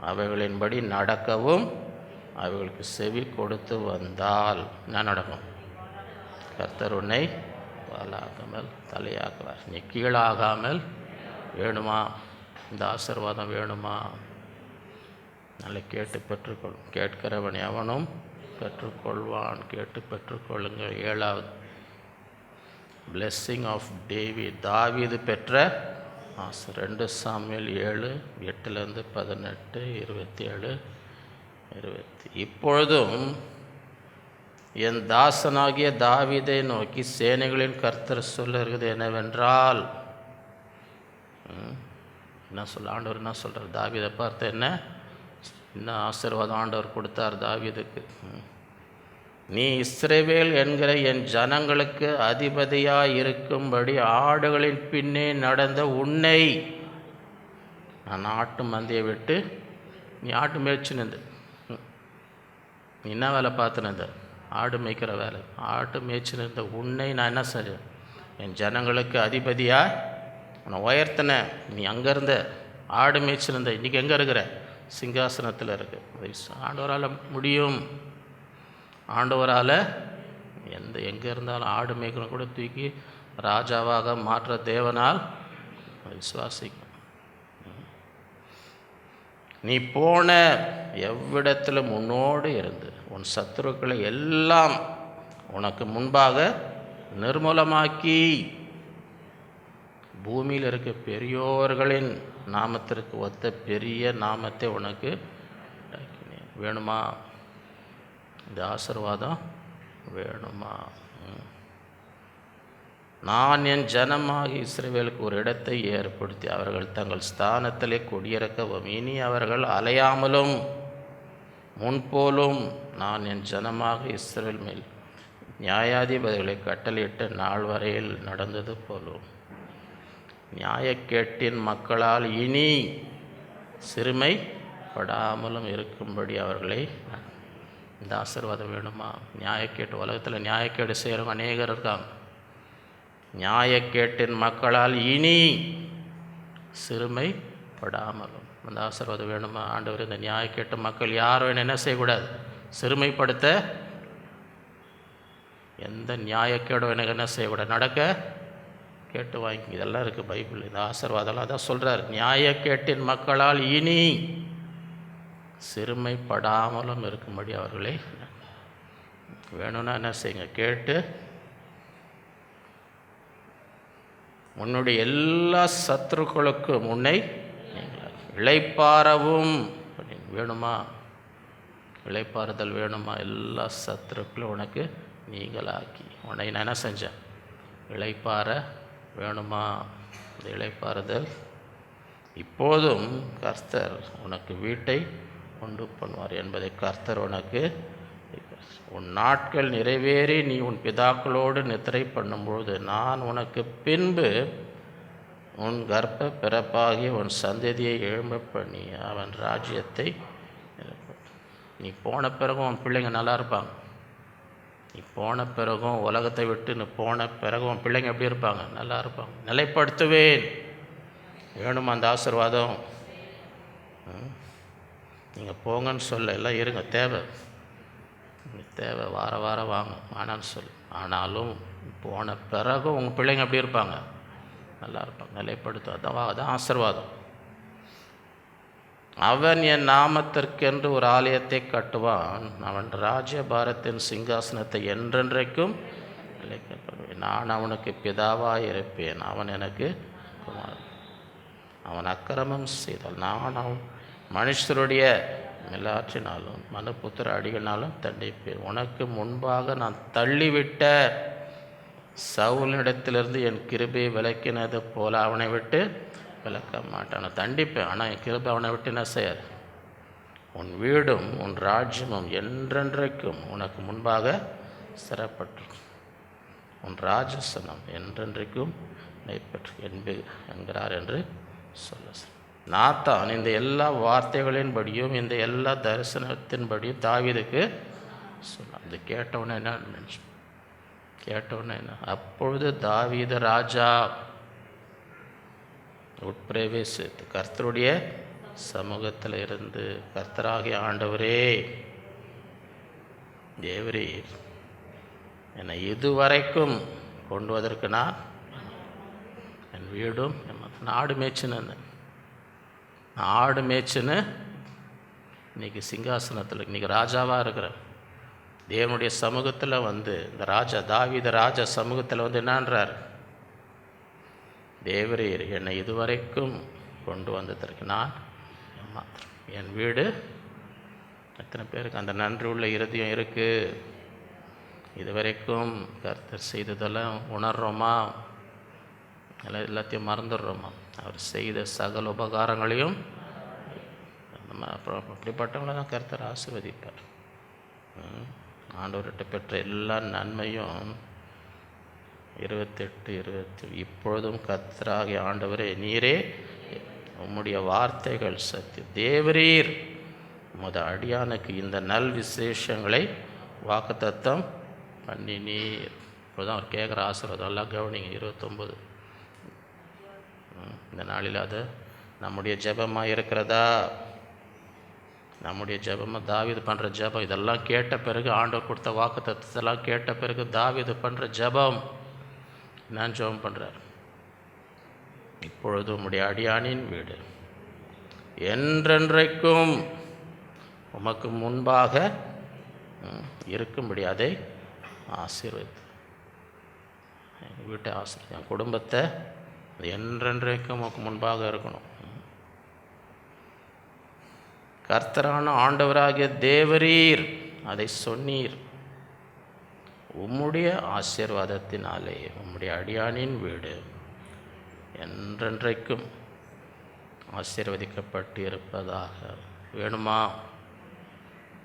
அவைகளின்படி நடக்கவும் அவைகளுக்கு செவி கொடுத்து வந்தால் என்ன நடக்கும்? கர்த்தர் உன்னை வாலாகாமல் தலையாக்குவார். நீ கீழாகாமல். வேணுமா இந்த ஆசீர்வாதம்? வேணுமா? நல்ல கேட்டு பெற்றுக்கொள். கேட்கிறவன் எவனும் பெற்றுக்கொள்வான். கேட்டு பெற்றுக்கொள்ளுங்கள். 7வது பிளெஸ்ஸிங் ஆஃப் டேவிட். தாவீது பெற்ற 2 சாமுவேல் 7:8-18, 27, 20. இப்பொழுதும் என் தாசனாகிய தாவீதை நோக்கி சேனைகளின் கர்த்தர் சொல்லுகிறது என்னவென்றால், என்ன சொல்ல ஆண்டவர் என்ன சொல்கிறார்? தாவீதை பார்த்து என்ன ஆசீர்வாதம் ஆண்டவர் கொடுத்தார் தாவீதுக்கு? நீ இஸ்ரவேல் என்கிற என் ஜனங்களுக்கு அதிபதியாக இருக்கும்படி ஆடுகளின் பின்னே நடந்த உன்னை நான் ஆட்டு மந்தையை விட்டு, நீ ஆட்டு மேய்ச்சி நின்று, நீ என்ன வேலை பார்த்துனது? ஆடு மேய்க்கிற வேலை. ஆட்டு மேய்ச்சி நின்ற உன்னை நான் என்ன செஞ்சேன்? என் ஜனங்களுக்கு அதிபதியாக உன்னை உயர்த்தினேன். நீ அங்கே இருந்த ஆடு மேய்ச்சி நின்ற, இன்றைக்கி எங்கே இருக்கிற? சிங்காசனத்தில் இருக்கு. ஆண்டவரால் முடியும். ஆண்டவரால் எங்கே இருந்தாலும் ஆடு மேய்க்கணும் கூட தூக்கி ராஜாவாக மாற்ற தேவனால் விசுவாசிக்கும். நீ போன எவ்விடத்திலும் உன்னோடு இருந்து உன் சத்துருக்களை எல்லாம் உனக்கு முன்பாக நிர்மூலமாக்கி பூமியில் இருக்க பெரியோர்களின் நாமத்திற்கு ஒத்த பெரிய நாமத்தை உனக்கு உண்டாக்கினேன். வேணுமா இந்த ஆசீர்வாதம்? வேணுமா? நான் என் ஜனமாகி இஸ்ரவேலுக்கு ஒரு இடத்தை ஏற்படுத்தி அவர்கள் தங்கள் ஸ்தானத்திலே குடியிறக்கவும் இனி அவர்கள் அலையாமலும் முன்போலும் நான் என் ஜனமாக இஸ்ரவேல் மேல் நியாயாதிபதிகளை கட்டளையிட்ட நாள் வரையில் நடந்தது போலும் நியாயக்கேட்டின் மக்களால் இனி சிறுமைப்படாமலும் இருக்கும்படி அவர்களை. இந்த ஆசீர்வாதம் வேணுமா? நியாயக்கேட்டு, உலகத்தில் நியாயக்கேடு செய்கிறவங்க அநேகர் இருக்காங்க. நியாயக்கேட்டின் மக்களால் இனி சிறுமைப்படாமலும். அந்த ஆசீர்வாதம் வேணுமா? ஆண்டவர் இந்த நியாயக்கேட்டு மக்கள் யாரும் என்ன செய்யக்கூடாது? சிறுமைப்படுத்த, எந்த நியாயக்கேடும் எனக்கு என்ன செய்யக்கூடாது? நடக்க கேட்டு வாங்கி. இதெல்லாம் இருக்குது பைபிள். இந்த ஆசீர்வாதம்லாம் அதான் சொல்கிறார். நியாயக்கேட்டின் மக்களால் இனி சிறுமைப்படாமலும் இருக்கும்படி அவர்களே. வேணும்னா என்ன செய்யுங்க, கேட்டு. உன்னுடைய எல்லா சத்துருக்களுக்கும் உன்னை இளைப்பாறவும். வேணுமா? இளைப்பாறுதல் வேணுமா? எல்லா சத்துருக்களும் உனக்கு நீங்களாக்கி உன்னை நான் என்ன செஞ்சேன்? இளைப்பாற வேணுமா? இந்த இளைப்பாறுதல். இப்போதும் கர்த்தர் உனக்கு வீட்டை உண்டு பண்ணுவார் என்பதை கர்த்தர் உனக்கு. உன் நாட்கள் நிறைவேறி நீ உன் பிதாக்களோடு நித்திரை பண்ணும்பொழுது நான் உனக்கு பின்பு உன் கர்ப்ப பிறப்பாகி உன் சந்ததியை எழும்ப பண்ணி அவன் ராஜ்யத்தை. நீ போன பிறகும் உன் பிள்ளைங்க நல்லா இருப்பாங்க. நீ போன பிறகும் உலகத்தை விட்டு நீ போன பிறகும் உன் பிள்ளைங்க எப்படி இருப்பாங்க? நல்லா இருப்பாங்க. நிலைப்படுத்துவேன். வேணுமா அந்த ஆசீர்வாதம்? நீங்கள் போங்கன்னு சொல்ல, எல்லாம் இருங்க, தேவை வாரம் வாங்க, வேணான்னு சொல்லு. ஆனாலும் போன பிறகும் உங்கள் பிள்ளைங்க எப்படி இருப்பாங்க? நல்லா இருப்பாங்க, நிலைப்படுத்தும். அதான் ஆசீர்வாதம். அவன் என் நாமத்திற்கென்று ஒரு ஆலயத்தை கட்டுவான், அவன் ராஜ்யபாரத்தின் சிங்காசனத்தை என்றென்றைக்கும் நிலைக்கப்படுவேன். நான் அவனுக்கு பிதாவாய் இருப்பேன், அவன் எனக்கு குமாரன். அவன் அக்கிரமம் செய்தால் நான் அவன் மனுஷருடைய எல்லாற்றினாலும் மனுபுத்திர அடிகளாலும் தண்டிப்பேன். உனக்கு முன்பாக நான் தள்ளிவிட்ட சவுலிடத்திலிருந்து என் கிருபையை விலக்கினது போல அவனை விட்டு விலக்க மாட்டான். தண்டிப்பேன், ஆனால் என் கிருபை அவனை விட்டு என்ன செய்யாது. உன் வீடும் உன் ராஜ்யமும் என்றென்றைக்கும் உனக்கு முன்பாக சிறப்பற்று, உன் ராஜசனம் என்றென்றைக்கும் நடைபெற்று என்கிறார் என்று சொல்ல. நாத்தான் இந்த எல்லா வார்த்தைகளின்படியும் இந்த எல்லா தரிசனத்தின்படியும் தாவீதுக்கு சொன்னான். இது கேட்டவுடனே என்ன நினச்சி கேட்டவுடனே என்ன, அப்பொழுது தாவீது ராஜா உட்பிரவேசித்து கர்த்தருடைய சமூகத்தில் இருந்து, கர்த்தராகிய ஆண்டவரே தேவரீர் என்னை இதுவரைக்கும் கொண்டு வதற்கு நான் என் வீடும் ஆடு மேய்ச்சின்னு ஆடு மேய்ச்சின்னு இன்றைக்கி சிங்காசனத்தில் இன்றைக்கி ராஜாவாக இருக்கிறேன். தேவனுடைய சமூகத்தில் வந்து இந்த தாவீது ராஜா சமூகத்தில் வந்து என்னன்றார், தேவரீர் என்னை இதுவரைக்கும் கொண்டு வந்ததற்கு நான் மாத்திரம், என் வீடு. எத்தனை பேருக்கு அந்த நன்றி உள்ள இருதயம் இருக்குது? இதுவரைக்கும் கர்த்தர் செய்ததெல்லாம் உணர்றோமா? எல்லாத்தையும் மறந்துடுறோமா? அவர் செய்த சகல உபகாரங்களையும் நம்ம அப்புறம் அப்படிப்பட்டவங்கள தான் கர்த்தர் ஆசீர்வதிப்பார். ஆண்டவர்கிட்ட பெற்ற எல்லா நன்மையும் 28 இப்பொழுதும் கர்த்தராகிய ஆண்டவரே நீரே உம்முடைய வார்த்தைகள் சத்தியம், தேவரீர் உமது அடியானுக்கு இந்த நல் விசேஷங்களை வாக்குத்தத்தம் பண்ணினீர். இப்போதான் அவர் கேட்குற ஆசீர்வாதம் எல்லாம் கவனிங்க. 29 இந்த நாளில் அது நம்முடைய ஜெபமாக இருக்கிறதா? நம்முடைய ஜெபமாக தாவீது பண்ணுற ஜெபம் இதெல்லாம் கேட்ட பிறகு, ஆண்டவர் கொடுத்த வாக்குத்தத்தத்தெல்லாம் கேட்ட பிறகு தாவீது பண்ணுற ஜெபம் நான் ஜெபம் பண்ணுறார். இப்பொழுது உம்முடைய அடியானின் வீடு என்றென்றைக்கும் உமக்கு முன்பாக இருக்கும்படி அதை ஆசீர்வதித்து, எங்கள் வீட்டை ஆசீர்வதி, என் குடும்பத்தை என்றென்றைக்கும் உமக்கு முன்பாக இருக்கணும். கர்த்தரான ஆண்டவராகிய தேவரீர் அதை சொன்னீர், உம்முடைய ஆசீர்வாதத்தினாலே உம்முடைய அடியானின் வீடு என்றென்றைக்கும் ஆசீர்வதிக்கப்பட்டு இருப்பதாக. வேணுமா?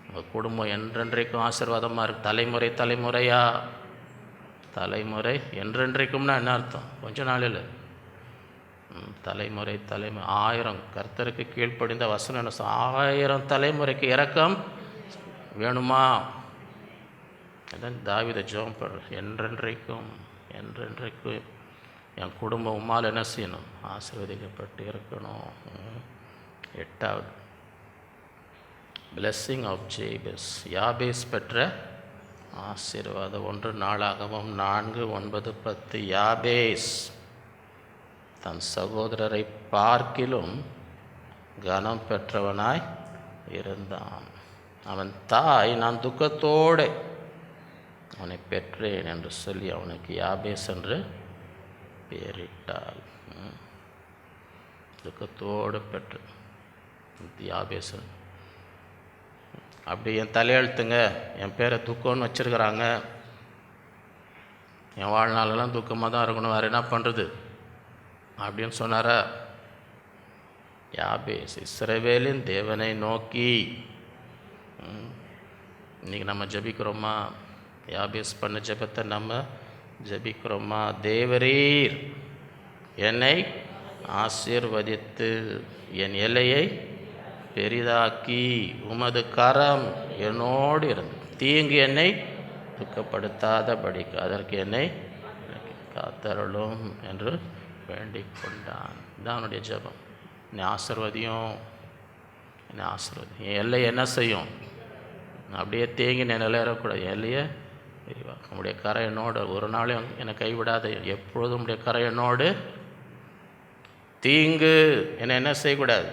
உங்கள் குடும்பம் என்றென்றைக்கும் ஆசீர்வாதமாக இருக்கு. தலைமுறை என்றென்றைக்கும்னா என்ன அர்த்தம்? கொஞ்ச நாளில் தலைமுறை 1000 கர்த்தருக்கு கீழ்ப்படிந்த வசனம் என்ன, 1000 தலைமுறைக்கு இரக்கம் வேணுமா? அதான் தாவீது ஜெபம் பண்ற, என்றென்றைக்கும் என் குடும்பம் உம்மால் என்ன செய்யணும்? ஆசீர்வதிக்கப்பட்டு இருக்கணும். 8வது பிளெஸ்ஸிங் ஆஃப் ஜேபஸ், யாபேஸ் பெற்ற ஆசீர்வாதம். 1 நாளாகமம் 4:9-10. யாபேஸ் தன் சகோதரரை பார்க்கிலும் கனம் பெற்றவனாய் இருந்தான். அவன் தாய் நான் துக்கத்தோடு அவனை பெற்றேன் என்று சொல்லி அவனுக்கு யாபேஸ் என்று பெயரிட்டாள். துக்கத்தோடு பெற்று யாபேஸ். அப்படி என் தலையெழுத்துங்க, என் பேரை துக்கம்னு வச்சுருக்கிறாங்க, என் வாழ்நாளெல்லாம் துக்கமாக தான் இருக்கணும், வேறு என்ன பண்ணுறது அப்படின்னு சொன்னாரா? யாபேஸ் இஸ்ரவேலின் தேவனை நோக்கி. இன்றைக்கி நம்ம ஜெபிக்கிறோமா? யாபேஸ் பண்ண ஜெபத்தை நம்ம ஜெபிக்கிறோமா? தேவரீர் என்னை ஆசீர்வதித்து என் எல்லையை பெரிதாக்கி உமது கரம் என்னோடு இருந்து தீங்கு என்னை துக்கப்படுத்தாதபடிக்கு அதற்கு என்னை காத்தருளும் என்று வேண்டிக் கொண்டான். இதான் அவனுடைய ஜெபம். என்னை ஆசீர்வதியும், என்னை ஆசீர்வதி. என் எல்லை என்ன செய்யும்? அப்படியே தேங்கி நிலையில் இருக்கக்கூடாது. என் எல்லையை உங்களுடைய கரை என்னோடு ஒரு நாளும் என்னை கைவிடாத, எப்பொழுதும் உடைய கரை என்னோடு தீங்கு என்ன செய்யக்கூடாது.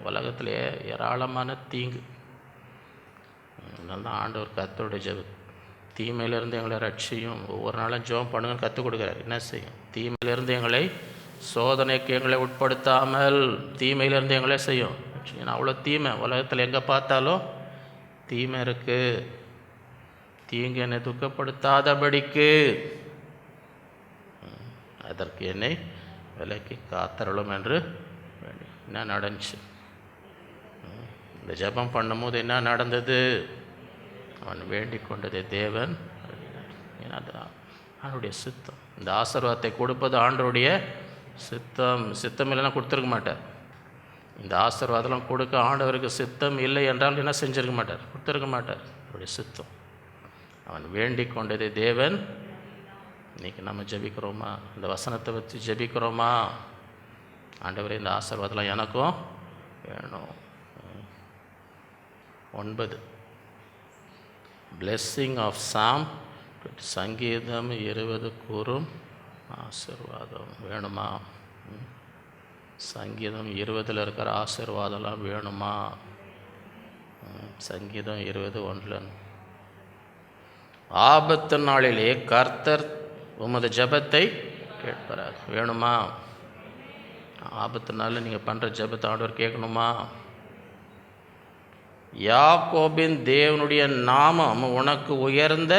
உலகத்திலே ஏராளமான தீங்கு. அதனால தான் ஆண்டவர் கர்த்தருடைய ஜெபம், தீமையிலிருந்து எங்களை ரட்சியும். ஒவ்வொரு நாளும் ஜெபம் பண்ணுங்கன்னு கற்றுக் கொடுக்குறாரு. என்ன செய்யும்? தீமையிலிருந்து எங்களை, சோதனைக்கு எங்களை உட்படுத்தாமல் தீமையிலிருந்து எங்களை செய்யும். அவ்வளோ தீமை உலகத்தில் எங்கே பார்த்தாலும் தீமை இருக்குது. தீங்கு என்னை துக்கப்படுத்தாதபடிக்கு அதற்கு என்னை விலைக்கு காத்தருளும் என்று வேண்டி. என்ன நடந்துச்சு? இந்த ஜெபம் பண்ணும்போது என்ன நடந்தது? அவன் வேண்டிக் கொண்டதை தேவன். ஏன்னா அது ஆண்டருடைய சித்தம். இந்த ஆசீர்வாதத்தை கொடுப்பது ஆண்டருடைய சித்தம். சித்தம் இல்லைன்னா கொடுத்துருக்க மாட்டார். இந்த ஆசீர்வாதம் கொடுக்க ஆண்டவருக்கு சித்தம் இல்லை என்றால் என்ன செஞ்சிருக்க மாட்டார், கொடுத்துருக்க மாட்டார். அவருடைய சித்தம். அவன் வேண்டிக் கொண்டதை தேவன். இன்றைக்கி நம்ம ஜெபிக்கிறோமா? இந்த வசனத்தை வச்சு ஜெபிக்கிறோமா? ஆண்டவரே, இந்த ஆசீர்வாதம்லாம் எனக்கும் வேணும். 9 பிளெஸ்ஸிங் ஆஃப் சாம், சங்கீதம் 20 கூறும் ஆசீர்வாதம் வேணுமா? சங்கீதம் 20 இருக்கிற ஆசீர்வாதம்லாம் வேணுமா? சங்கீதம் 20:1 ஆபத்து நாளிலே கர்த்தர் உமது ஜெபத்தை கேட்பார். வேணுமா? ஆபத்து நாளில் நீங்கள் பண்ணுற ஜெபத்தை ஆண்டவர் கேட்கணுமா? யாக்கோபின் தேவனுடைய நாமம் உனக்கு உயர்ந்த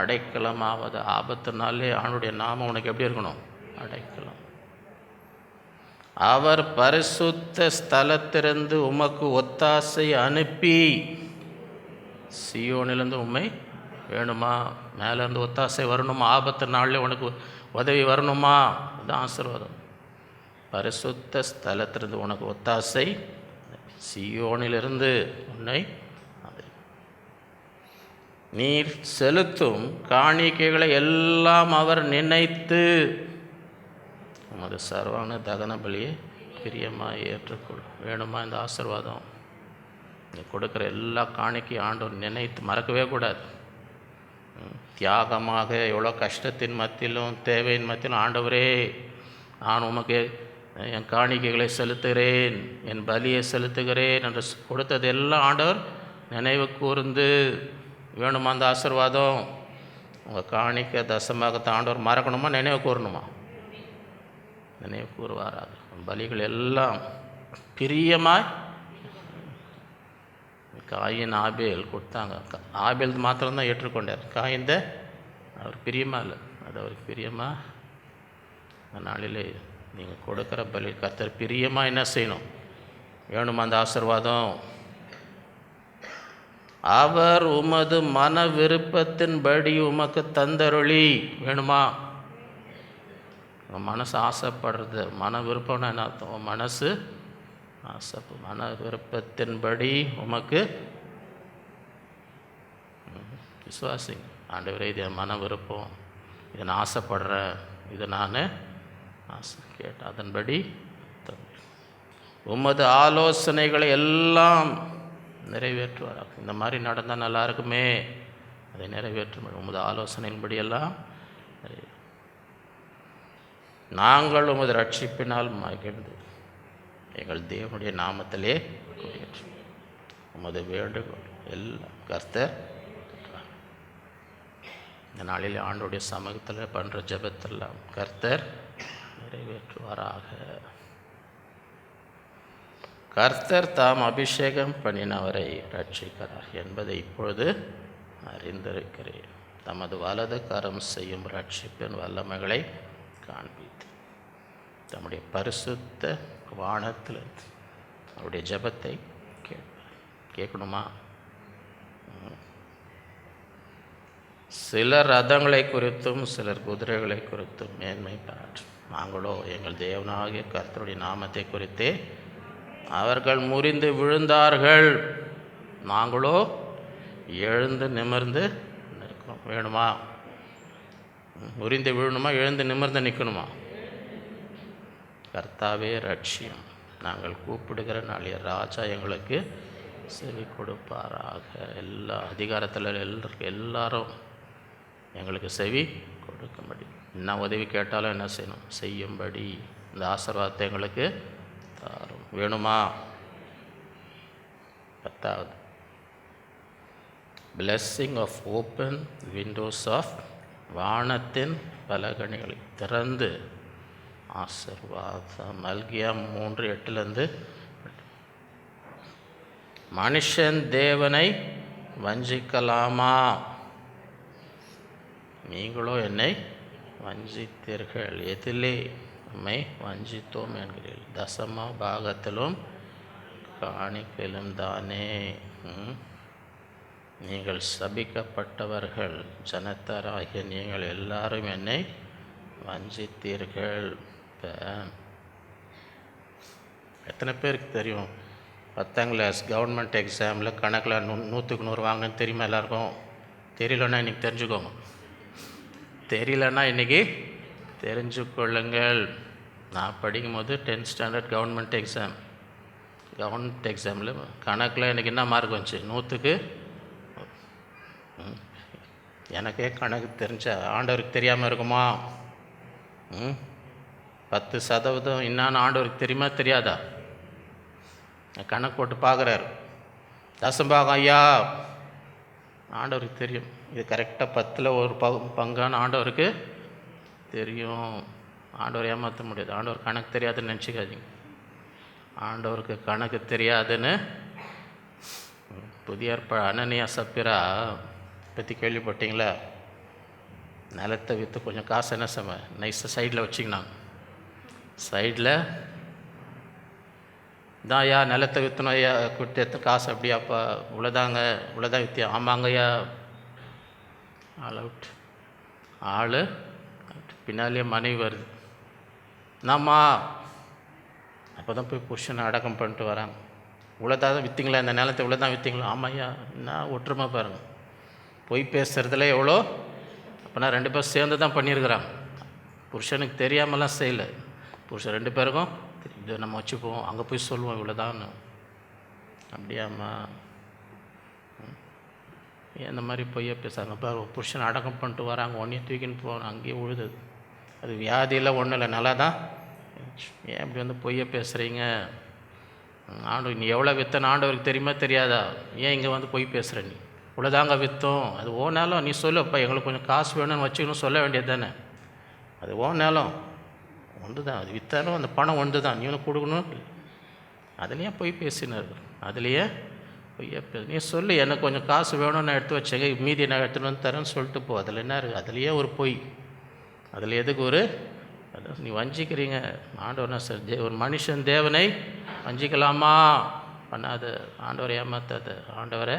அடைக்கலமாவது. ஆபத்து நாளிலே ஆண்டவருடைய நாமம் உனக்கு எப்படி இருக்கணும்? அடைக்கலம். அவர் பரிசுத்த ஸ்தலத்திலிருந்து உமக்கு ஒத்தாசை அனுப்பி, சீயோனிலிருந்து உண்மை வேணுமா? மேலேருந்து ஒத்தாசை வரணுமா? ஆபத்து நாளில் உனக்கு உதவி வரணுமா? அதுதான் ஆசீர்வாதம். பரிசுத்த ஸ்தலத்திலிருந்து உனக்கு ஒத்தாசை, சீயோனிலிருந்து உன்னை. நீர் செலுத்தும் காணிக்கைகளை எல்லாம் அவர் நினைத்து உமது சர்வான தகன பலியை பிரியமாக ஏற்றுக்கொள்ளும். வேணுமா இந்த ஆசீர்வாதம்? நீ கொடுக்குற எல்லா காணிக்கையும் ஆண்டவர் நினைத்து மறக்கவே கூடாது. தியாகமாக எவ்வளோ கஷ்டத்தின் மத்தியிலும் தேவையின் மத்தியிலும், ஆண்டவரே நான் உமக்கு என் காணிக்கைகளை செலுத்துகிறேன், என் பலியை செலுத்துகிறேன் என்று கொடுத்தது எல்லாம் ஆண்டவர் நினைவு கூர்ந்து. வேணுமா அந்த ஆசீர்வாதம்? உங்கள் காணிக்கை தசமாகத்தை ஆண்டவர் மறக்கணுமா, நினைவு கூறணுமா? நினைவு கூறுவாராக. பலிகள் எல்லாம் பிரியமாய். காயின் ஆபேல் கொடுத்தாங்க. ஆபேல் மாத்திரம்தான் ஏற்றுக்கொண்டார். காய்ந்த அவர் பிரியமாக இல்லை, அது அவருக்கு பிரியமாக. அந்த நாளிலே நீங்கள் கொடுக்குற பலி கர்த்தர் பிரியமாக என்ன செய்யணும்? வேணுமா அந்த ஆசீர்வாதம்? அவர் உமது மன விருப்பத்தின்படி உமக்கு தந்தருளி. வேணுமா? உங்கள் மனசு ஆசைப்படுறது. மன விருப்பம்னா என்ன அர்த்தம்? உன் மனசு ஆசை, மன விருப்பத்தின்படி உமக்கு. விசுவாசிங்க, ஆண்டவரே இது என் மன விருப்பம், இதை நான் ஆசைப்படுறேன், இதை நான் ஆசை கேட்ட அதன்படி உமது ஆலோசனைகளை எல்லாம் நிறைவேற்றுவார். இந்த மாதிரி நடந்தால் நல்லா இருக்குமே, அதை நிறைவேற்ற உமது ஆலோசனையின்படி எல்லாம் நாங்கள் உமது ரட்சிப்பினால் மகிழ்ந்து எங்கள் தேவனுடைய நாமத்திலே குடியேற்றும். உமது வேண்டுகோள் எல்லாம் கர்த்தர் இந்த நாளில் ஆண்டோடைய சமூகத்தில் பண்ணுற ஜெபத்தெல்லாம் கர்த்தர் நிறைவேற்றுவாராக. கர்த்தர் தாம் அபிஷேகம் பண்ணினவரை ரட்சிக்கிறார் என்பதை இப்பொழுது அறிந்திருக்கிறேன். தமது வலது கரம் செய்யும் ரட்சிப்பின் வல்லமைகளை காண்பித்து தம்முடைய பரிசுத்த வானத்தில் அவருடைய ஜெபத்தை கேட்கணுமா? சிலர் ரதங்களை குறித்தும் சிலர் குதிரைகளை குறித்தும் மேன்மை பாராட்டும். நாங்களோ எங்கள் தேவனாகிய கர்த்தருடைய நாமத்தை குறித்தே அவர்கள் முறிந்து விழுந்தார்கள், நாங்களோ எழுந்து நிமிர்ந்து நிற்கிறோம். வேணுமா? முறிந்து விழணுமா? எழுந்து நிமிர்ந்து நிற்கணுமா? கர்த்தாவே ரட்சியம், நாங்கள் கூப்பிடுகிற நாளைய ராஜா எங்களுக்கு செவி கொடுப்பாராக. எல்லா அதிகாரத்தில் எல்லாரும் எங்களுக்கு செவி கொடுக்கும்படி, என்ன உதவி கேட்டாலும் என்ன செய்யணும்? செய்யும்படி இந்த ஆசீர்வாதத்தை எங்களுக்கு தாரும். வேணுமா? 10வது, blessing of open windows of, வானத்தின் பலகணிகளை திறந்து ஆசீர்வாதம். மல்கியா 3:8 மனுஷன் தேவனை வஞ்சிக்கலாமா? நீங்களோ என்னை வஞ்சித்தீர்கள். எதிலே நம்மை வஞ்சித்தோம் என்கிறீர்கள்? தசம பாகத்திலும் காணிக்கையிலும் தானே. நீங்கள் சபிக்கப்பட்டவர்கள், ஜனத்தாராகிய நீங்கள் எல்லாரும் என்னை வஞ்சித்தீர்கள். இப்போ எத்தனை பேருக்கு தெரியும் 10ஆம் கிளாஸ் கவர்மெண்ட் எக்ஸாமில் கணக்கில் 100க்கு 100 வாங்கினு தெரியுமா எல்லாருக்கும்? தெரியலன்னா இன்றைக்கி தெரிஞ்சுக்கோங்க. தெரியலன்னா இன்றைக்கி தெரிஞ்சுக்கொள்ளுங்கள். நான் படிக்கும்போது 10th ஸ்டாண்டர்ட் கவர்மெண்ட் எக்ஸாமில் கணக்கில் எனக்கு என்ன மார்க் வந்துச்சு? 100க்கு. எனக்கே கணக்கு தெரிஞ்ச ஆண்டவருக்கு தெரியாமல் இருக்குமா? 10% என்னான்னு ஆண்டவருக்கு தெரியுமா தெரியாதா? கணக்கு போட்டு பார்க்குறாரு. தசம்பாகம் ஐயா, ஆண்டவருக்கு தெரியும். இது கரெக்டாக 10ல் ஒரு பங்கான ஆண்டவருக்கு தெரியும். ஆண்டவர் ஏமாற்ற முடியாது. ஆண்டவர் கணக்கு தெரியாதுன்னு நினச்சிக்காதீங்க. ஆண்டவருக்கு கணக்கு தெரியாதுன்னு. புதிய அனனியா சப்பிரா பற்றி கேள்விப்பட்டீங்களா? நிலத்தை விற்று கொஞ்சம் காசு என்ன நைஸாக சைடில் வச்சிங்கண்ணாங்க. சைடில் தான் ஐயா நிலத்தை விற்றணும் ஐயா, கொடுத்து எடுத்து காசு அப்படியாப்பா, இவ்வளோதாங்க, இவ்வளோதான் வித்தியா? ஆமாங்க ஐயா. ஆள் அவுட். ஆள் பின்னாலேயே மனைவி வருது. நாம்மா அப்போ தான் போய் புருஷனை அடக்கம் பண்ணிட்டு வராங்க. இவ்வளோதான் விற்றீங்களா இந்த நிலத்தை? இவ்வளோதான் விற்றீங்களா? ஆமாய்யா. என்ன ஒற்றுமை பாருங்கள். பொய் பேசுகிறதுல எவ்வளோ. அப்போனா 2 பேரும் சேர்ந்து தான் பண்ணியிருக்கிறாங்க. புருஷனுக்கு தெரியாமலாம் செய்யலை. புருஷன் 2 பேருக்கும் இது நம்ம வச்சுப்போம், அங்கே போய் சொல்லுவோம் இவ்வளோதான். அப்படியாம்மா? இந்த மாதிரி பொய்யா பேசுகிறாங்க பாரு. புருஷனை அடக்கம் பண்ணிட்டு வராங்க, ஒன்றையும் தூக்கின்னு போகிறாங்க, அங்கேயே உழுது. அது வியாதியெல்லாம் ஒன்றும் இல்லை, நல்லா தான். ஏன் இப்படி வந்து பொய்யா பேசுகிறீங்க? ஆண்டவர் நீ எவ்வளோ விற்றன்னு ஆண்டவருக்கு தெரியுமா தெரியாதா? ஏன் இங்கே வந்து பொய் பேசுகிற? நீ இவ்வளோதாங்க விற்றோம். அது ஓ நேரம், நீ சொல்லுப்பா, எங்களுக்கு கொஞ்சம் காசு வேணும்னு வச்சுக்கணும் சொல்ல வேண்டியது தானே. அது ஓ நேரம் ஒன்று தான். அது விற்றாலும் அந்த பணம் ஒன்று தான், நீ ஒன்று கொடுக்கணும். அதுலேயே பொய் பேசினார். அதுலேயே பொய்யா நீ சொல்லு, எனக்கு கொஞ்சம் காசு வேணும்னு நான் எடுத்து வச்சேங்க, மீதி நான் எடுத்துகிட்டு வந்து தரேன்னு சொல்லிட்டு போ. அதில் என்ன இருக்குது? அதுலேயே ஒரு பொய். அதில் எதுக்கு ஒரு நீ வஞ்சிக்கிறீங்க? ஆண்டவர்னா சார் ஒரு மனுஷன் தேவனை வஞ்சிக்கலாமா? பண்ணாத. ஆண்டவரை ஏமாத்தாத. ஆண்டவரை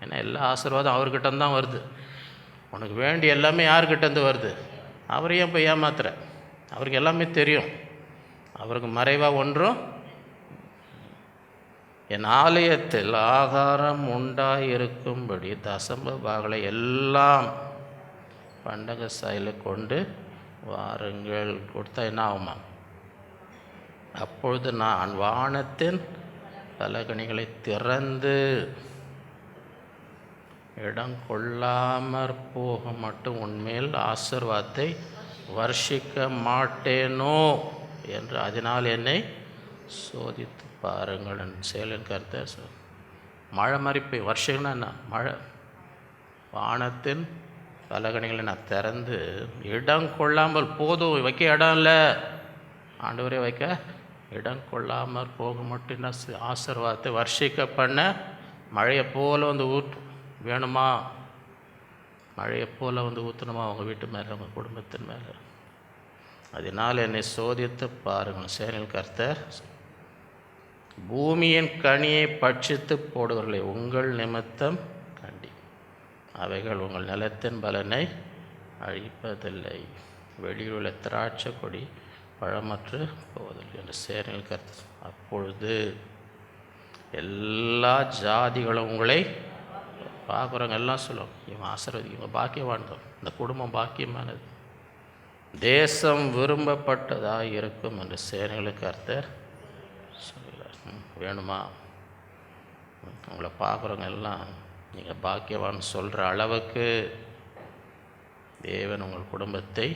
ஏன்னா எல்லா ஆசீர்வாதம் அவர்கிட்ட தான் வருது. உனக்கு வேண்டிய எல்லாமே யார்கிட்டேருந்து வருது? அவரையும் போய் ஏமாத்துற. அவருக்கு எல்லாமே தெரியும். அவருக்கு மறைவாக ஒன்றும். என் ஆலயத்தில் ஆகாரம் உண்டாயிருக்கும்படி தசம பாகங்களை எல்லாம் பண்டக சாயலில் கொண்டு வாருங்கள். கொடுத்தா என்ன ஆகுமா? அப்பொழுது நான் வானத்தின் பலகணிகளை திறந்து இடம் கொள்ளாமற் போக மட்டும் உன்மேல் ஆசீர்வாதத்தை வர்ஷிக்க மாட்டேனோ என்று அதனால் என்னை சோதித்து பாருங்கள். செயலின் கருத்தை மழை மாதிரி போய் வருஷம்னா என்ன? மழை. வானத்தின் பலகணிகளை நான் திறந்து இடம் கொள்ளாமல் போதும், வைக்க இடம் இல்லை. ஆண்டவரே வைக்க இடம் கொள்ளாமல் போக மட்டும் என்ன ஆசீர்வாதத்தை வர்ஷிக்க பண்ண மழையை போல் வந்து வேணுமா? மழையை போல் வந்து ஊற்றணுமா அவங்க வீட்டு மேலே, அவங்க குடும்பத்தின் மேலே. அதனால் என்னை சோதித்து பாருங்கள். சேனையில் கர்த்தர் பூமியின் கனியை பட்சித்து போடுவர்களை உங்கள் நிமித்தம் கண்டி, அவைகள் உங்கள் நிலத்தின் பலனை அழிப்பதில்லை. வெளியுள்ள திராட்சை கொடி பழமற்று போவதில்லை என்று சேனையில் கர்த்தர். அப்பொழுது எல்லா ஜாதிகளும் உங்களை பார்க்குறவங்க எல்லாம் சொல்லுவோம், இவன் ஆசீர்வதி, இவங்க பாக்கியவான்கள், இந்த குடும்பம் பாக்கியமானது, தேசம் விரும்பப்பட்டதாக இருக்கும் என்று சேனைகளுக்கு கர்த்தர் சொல்கிறார். வேணுமா? உங்களை பார்க்குறவங்க எல்லாம் நீங்கள் பாக்கியவான் சொல்கிற அளவுக்கு தேவன் உங்கள் குடும்பத்தை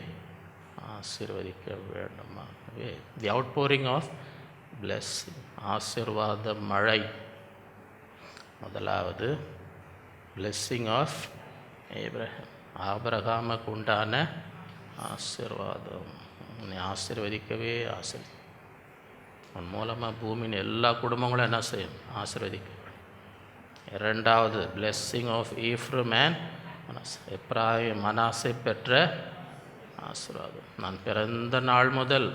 ஆசீர்வதிக்க வேண்டுமா? தி அவுட்போரிங் ஆஃப் blessing, ஆசீர்வாத மழை. முதலாவது blessing ஆஃப் ஆபிரகாமுக்கு உண்டான ஆசீர்வாதம். உன்னை ஆசீர்வதிக்கவே உன் மூலமாக பூமியின் எல்லா குடும்பங்களும் என்ன செய்யும்? ஆசீர்வதிக்க. இரண்டாவது blessing of Ephraim and Ephraim, Manasseh பெற்ற ஆசீர்வாதம். நான் பிறந்த நாள் முதல்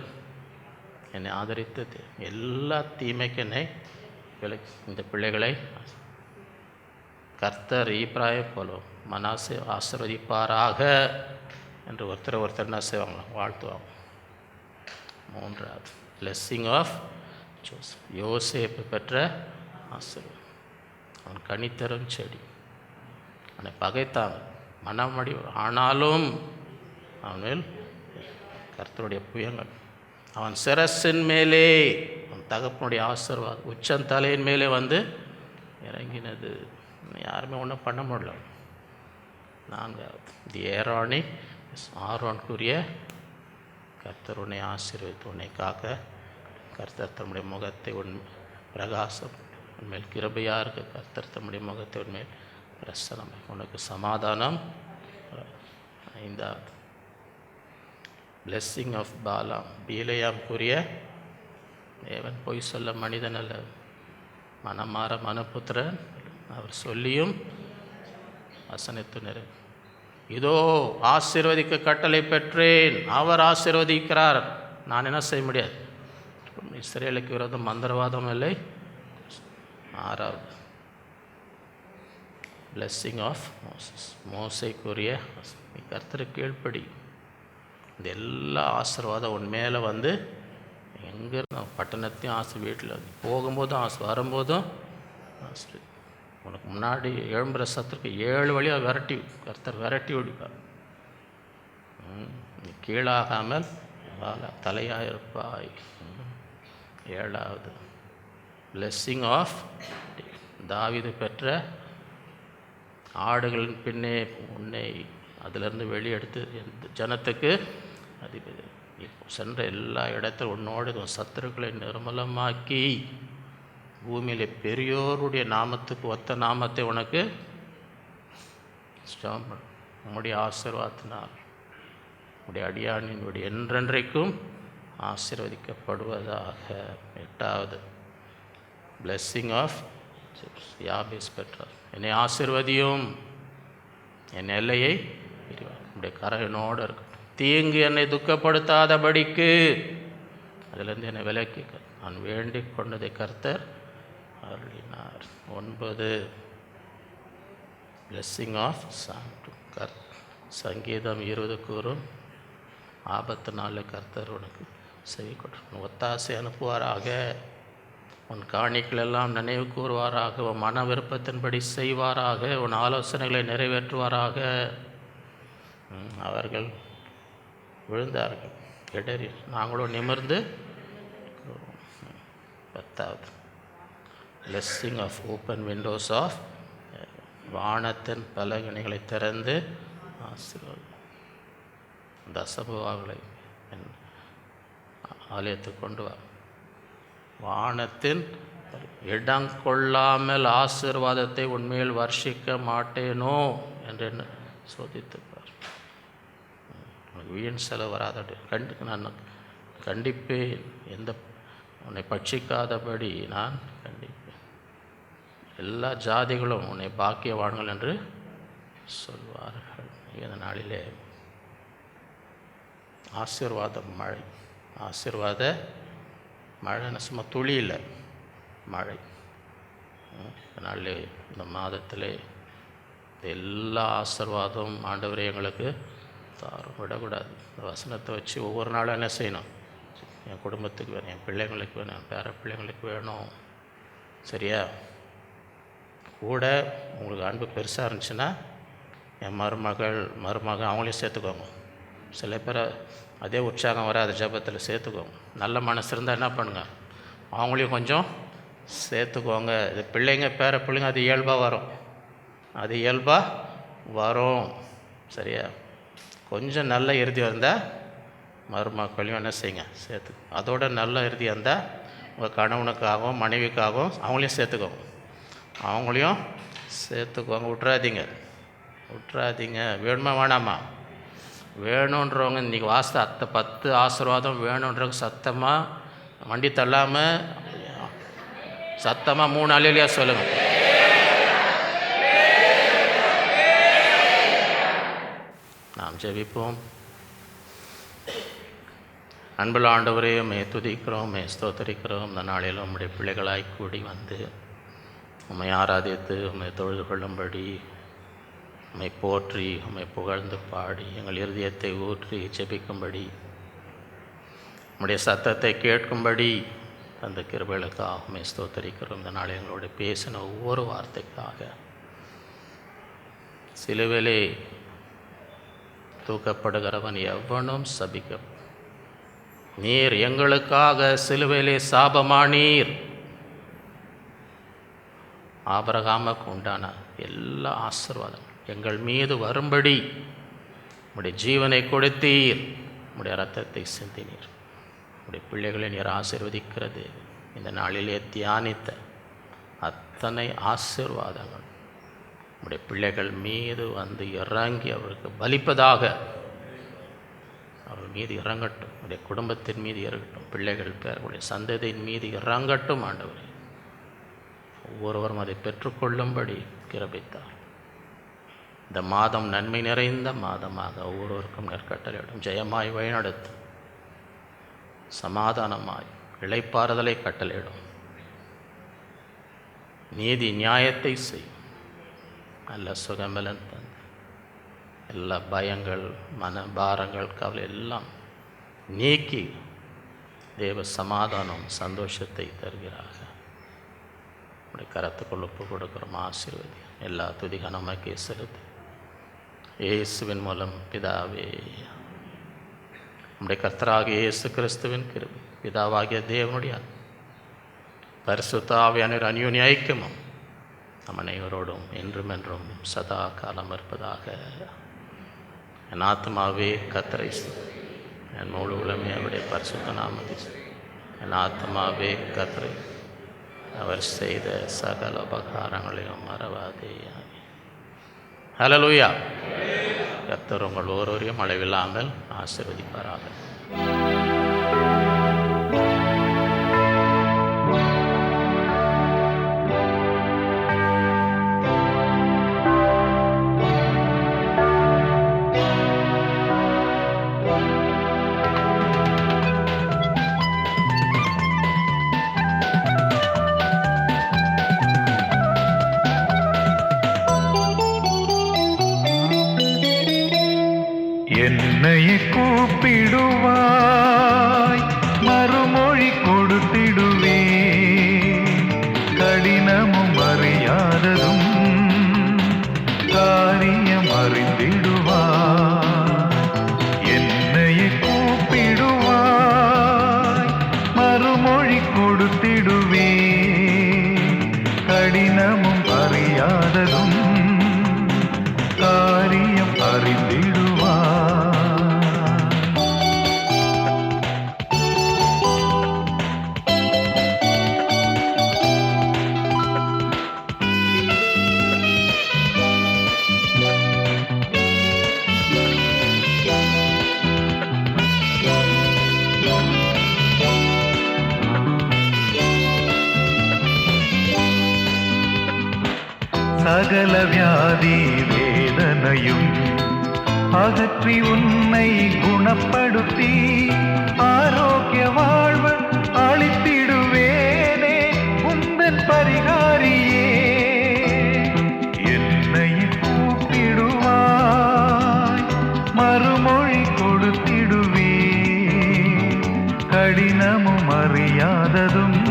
என்னை ஆதரித்தது எல்லா தீமைக்கு என்னை இந்த பிள்ளைகளை கர்த்தர் ஈப்ராயம் போலும் மனாசே ஆசீர்வதிப்பாராக என்று ஒருத்தர் என்ன செய்வாங்களா? வாழ்த்துவாங்க. மூன்றாவது blessing ஆஃப் யோசேப்பு பெற்ற ஆசீர்வாதம். அவன் கனித்தரும் செடி. அவனை பகைத்தாங்க, மனமடி, ஆனாலும் அவனில் கர்த்தருடைய புயங்கள். அவன் சிரசின் மேலே அவன் தகப்பனுடைய ஆசீர்வாதம் உச்சந்தலையின் மேலே வந்து இறங்கினது. யாருமே ஒன்றும் பண்ண முடியல. நான்காவது தி ஏராணி, ஆரோனுக்குரிய கர்த்தர் உன்னை ஆசீர்வதித்து உன்னை காக்க கர்த்தர் தம்முடைய முகத்தை பிரகாசம் உன்மேல் கிருபையாக இருக்க கர்த்தர் தம்முடைய முகத்தை உன்மேல் பிரசனம் உனக்கு சமாதானம். ஐந்தாவது blessing ஆஃப் பாலாம், பீலையாம்க்குரிய தேவன் பொய் சொல்ல மனிதன் அல்ல, மனமாற மனப்புத்திரன் அவர் சொல்லியும் வசனித்து நிறை. இதோ ஆசீர்வதிக்க கட்டளை பெற்றேன், அவர் ஆசீர்வதிக்கிறார், நான் என்ன செய்ய முடியாது. இஸ்ரேலுக்கு விரோதம் மந்திரவாதம் இல்லை. ஆறாவது blessing ஆஃப் மோசஸ், மோசைக்குரிய கர்த்தருக்கு கீழ்ப்படி. இந்த எல்லா ஆசீர்வாதம் உன் மேலே வந்து எங்கே பட்டணத்தையும் வீட்டில் போகும்போதும் வரும்போதும் உனக்கு முன்னாடி எழும்புற சத்துருக்கு 7 வழியாக கர்த்தர் விரட்டி ஓடிப்பார். நீ கீழாகாமல் தலையாக இருப்பாய். ஏழாவது blessing ஆஃப் தாவீது பெற்ற ஆடுகளின் பின்னே உன்னை அதிலிருந்து வெளியெடுத்து ஜனத்துக்கு அதிபதி. இப்போ சென்ற எல்லா இடத்திலும் உன்னோடு சத்துருக்களை நிர்மலமாக்கி பூமியில் பெரியோருடைய நாமத்துக்கு ஒத்த நாமத்தை உனக்கு உம்முடைய ஆசீர்வாதத்தினால் உடைய அடியானினுடைய என்றென்றைக்கும் ஆசீர்வதிக்கப்படுவதாக. எட்டாவது blessing ஆஃப் யாபேஸ் பெற்றார். என்னை ஆசீர்வதியும், என் எல்லையை உடைய கரையினோடு இருக்கட்டும், தீங்கு என்னை துக்கப்படுத்தாதபடிக்கு அதிலிருந்து என்னை விலக்கி நான் வேண்டிக் கொண்டதை கர்த்தர் அருளினார். 9 blessing ஆஃப் சங்கீதம் 20 கூறும், ஆபத்து நாளில் கர்த்தர் உனக்கு செவி கொடுக்கணும், ஒத்தாசை அனுப்புவாராக, உன் காணிகள் எல்லாம் நினைவு கூறுவாராக, உன் மன விருப்பத்தின்படி செய்வாராக, உன் ஆலோசனைகளை நிறைவேற்றுவாராக. அவர்கள் விழுந்தார்கள், இடறி நாங்களும் நிமிர்ந்து. 10வது blessing of open windows of, வானத்தின் பலகணிகளை திறந்து ஆசீர்வாதம். தசமபாகங்களை ஆலயத்துக்கு கொண்டு வா. வானத்தின் இடம் கொள்ளாமல் ஆசீர்வாதத்தை உண்மையில் வர்ஷிக்க மாட்டேனோ என்று சோதித்துப்பார். வீண் செலவு வராத நான் கண்டிப்பேன், எந்த உன்னை பட்சிக்காதபடி நான் கண்டிப்பேன். எல்லா ஜாதிகளும் உன்னை பாக்கியவான்கள் என்று சொல்வார்கள். இந்த நாளிலே ஆசீர்வாத மழை, ஆசீர்வாத மழை சும்மா துளி இல்லை, மழை. இதனாலே இந்த மாதத்திலே எல்லா ஆசீர்வாதம் ஆண்டவரே எங்களுக்கு தாரும், விடக்கூடாது. இந்த வசனத்தை வச்சு ஒவ்வொரு நாளும் என்ன செய்யணும்? என் குடும்பத்துக்கு வேணும், என் பிள்ளைங்களுக்கு வேணும், என் பேர பிள்ளைங்களுக்கு வேணும். சரியா? கூட உங்களுக்கு அன்பு பெருசாக இருந்துச்சுன்னா என் மருமகன் அவங்களையும் சேர்த்துக்கோங்க. சில பேர் அதே உற்சாகம் வராது, ஜபத்தில் சேர்த்துக்கோங்க. நல்ல மனசு இருந்தால் என்ன பண்ணுங்க, அவங்களையும் கொஞ்சம் சேர்த்துக்கோங்க. இது பிள்ளைங்க பேர பிள்ளைங்க அது இயல்பாக வரும், அது இயல்பாக வரும். சரியா? கொஞ்சம் நல்ல இறுதி இருந்தால் மருமக்களையும் என்ன செய்யுங்க சேர்த்து. அதோட நல்ல இறுதி அந்த உங்கள் கணவனுக்காகவும் மனைவிக்காகவும் அவங்களையும் சேர்த்துக்கோங்க, அவங்களையும் சேர்த்துக்கோங்க. விட்றாதீங்க. வேணுமா வேணாமா? வேணுன்றவங்க இன்றைக்கி வாஸ்து 10 ஆசீர்வாதம் வேணுன்றவங்க சத்தமாக வண்டி தள்ளாமல் சத்தமாக 3 அல்லேலூயா சொல்லுங்கள். நாம் ஜெபிப்போம். அன்புள்ள ஆண்டவரே, உம்மை துதிக்கிறோம், உம்மை ஸ்தோத்தரிக்கிறோம். இந்த நாளில் உம்முடைய பிள்ளைகளாய் கூடி வந்து உம்மை ஆராதித்து உம்மை தொழுது கொள்ளும்படி, உம்மை போற்றி உம்மை புகழ்ந்து பாடி எங்கள் இருதயத்தை ஊற்றி ஜெபிக்கும்படி, உம்முடைய சத்தத்தை கேட்கும்படி அந்த கிருபைகளுக்காக உம்மை ஸ்தோத்தரிக்கிறோம். இந்த நாளில் எங்களோட பேசின ஒவ்வொரு வார்த்தைக்காக, சிலுவிலே தூக்கப்படுகிறவன் எவனும் சபிக்க, நீர் எங்களுக்காக சிலுவையிலே சாபமானீர். ஆபிரகாமுக்கு உண்டான எல்லா ஆசீர்வாதம் எங்கள் மீது வரும்படி உம்முடைய ஜீவனை கொடுத்தீர், உம்முடைய இரத்தத்தை சிந்தினீர். உம்முடைய பிள்ளைகளை நீர் ஆசீர்வதிக்கிறது. இந்த நாளிலே தியானித்த அத்தனை ஆசீர்வாதங்கள் உம்முடைய பிள்ளைகள் மீது வந்து இறங்கி அவர்களுக்கு பலிப்பதாக, அவர்கள் மீது இறங்கட்டும். உடைய குடும்பத்தின் மீது இறங்கட்டும், பிள்ளைகள் பேர்களுடைய சந்ததியின் மீது இறங்கட்டும். ஆண்டவரே, ஒவ்வொருவரும் அதை பெற்றுக்கொள்ளும்படி கிருபைத்தார். இந்த மாதம் நன்மை நிறைந்த மாதமாக ஒவ்வொருவருக்கும் நற்கட்டளையிடும். ஜெயமாய் வழிநடத்தும், சமாதானமாய் இளைப்பாறுதலை கட்டளையிடும், நீதி நியாயத்தை செய்யும். நல்ல சுகம்பலன் தந்து எல்லா பயங்கள், மன பாரங்கள், கவலை எல்லாம் நீக்கி தேவ சமாதானம், சந்தோஷத்தை தருகிறார்கள். உடைய கரத்துக்குள் ஒப்பு கொடுக்கிறோம். ஆசீர்வதி. எல்லா துதிக நமக்கே செலுத்தி இயேசுவின் மூலம் பிதாவே, நம்முடைய கர்த்தராகிய இயேசு கிறிஸ்துவின் கிருபை, பிதாவாகிய தேவனுடைய பரிசுத்த ஆவியானவர் அந்யோன்ய ஐக்கியமும் நம் அனைவரோடும் என்றும் என்றும் சதா காலம் இருப்பதாக. என் ஆத்மாவே கர்த்தரை ஸ்துதி, என் முழு உலகமே அவருடைய பரிசுத்த நாமத்தை ஸ்துதி. என் ஆத்மாவே கர்த்தரை, அவர் செய்த சகல உபகாரங்களையும் மறவாதே. ஹல்லேலூயா. கர்த்தர் உங்கள் ஒவ்வொருவரையும் அளவில்லாமல் ஆசீர்வதிப்பாராக. என்னையே கூப்பிடுவாய், மறுமொழி கொடுத்திடுவே. கடினமும் அறியாததும் காரியம் அறிந்திடுவாய். என்னையே கூப்பிடுவாய், மறுமொழி கொடுத்திடுவே. கடினமும் அறியாததும் காரியம் அறிந்திடுவாய். சகல வியாதி வேதனையும் அகற்றி உன்னை குணப்படுத்தி ஆரோக்கிய வாழ்வு அளித்திடுவேனே உந்தன் பரிகாரியே. என்னை கூப்பிடுவாய், மறுமொழி கொடுத்திடுவே. கடினமும் அறியாததும்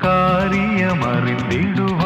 காரியம் அறிந்திடுவாய்.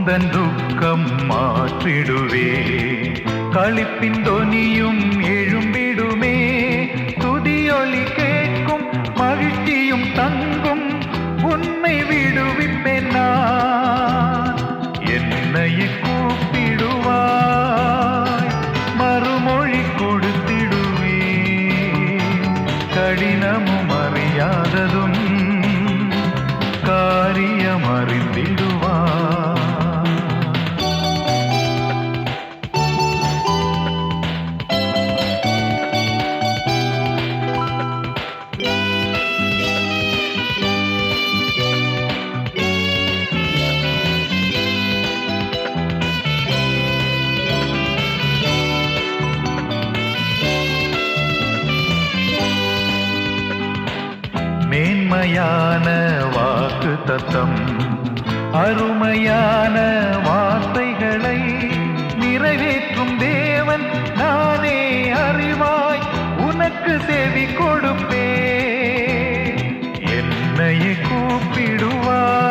உந்தன் துக்கம் மாற்றிடுவே களிப்பின் தொனியும் எழும்பிடுமே துதியொலி கேட்கும் மகிழ்ச்சியும் தங்கும் உன்னை விடுவிப்பேன் நான் என்னையே கூப்பிடுவாய் மறுமொழி கொடுத்திடுவே கடினமும் அறியாததும் காரியம் அறிந்திடுவாய் மேன்மையான வாக்கு தத்தம் அருமையான வார்த்தைகளை நிறைவேற்றும் தேவன் நானே அறிவாய் உனக்கு செவி கொடுப்பே என்னையே கூப்பிடுவாய்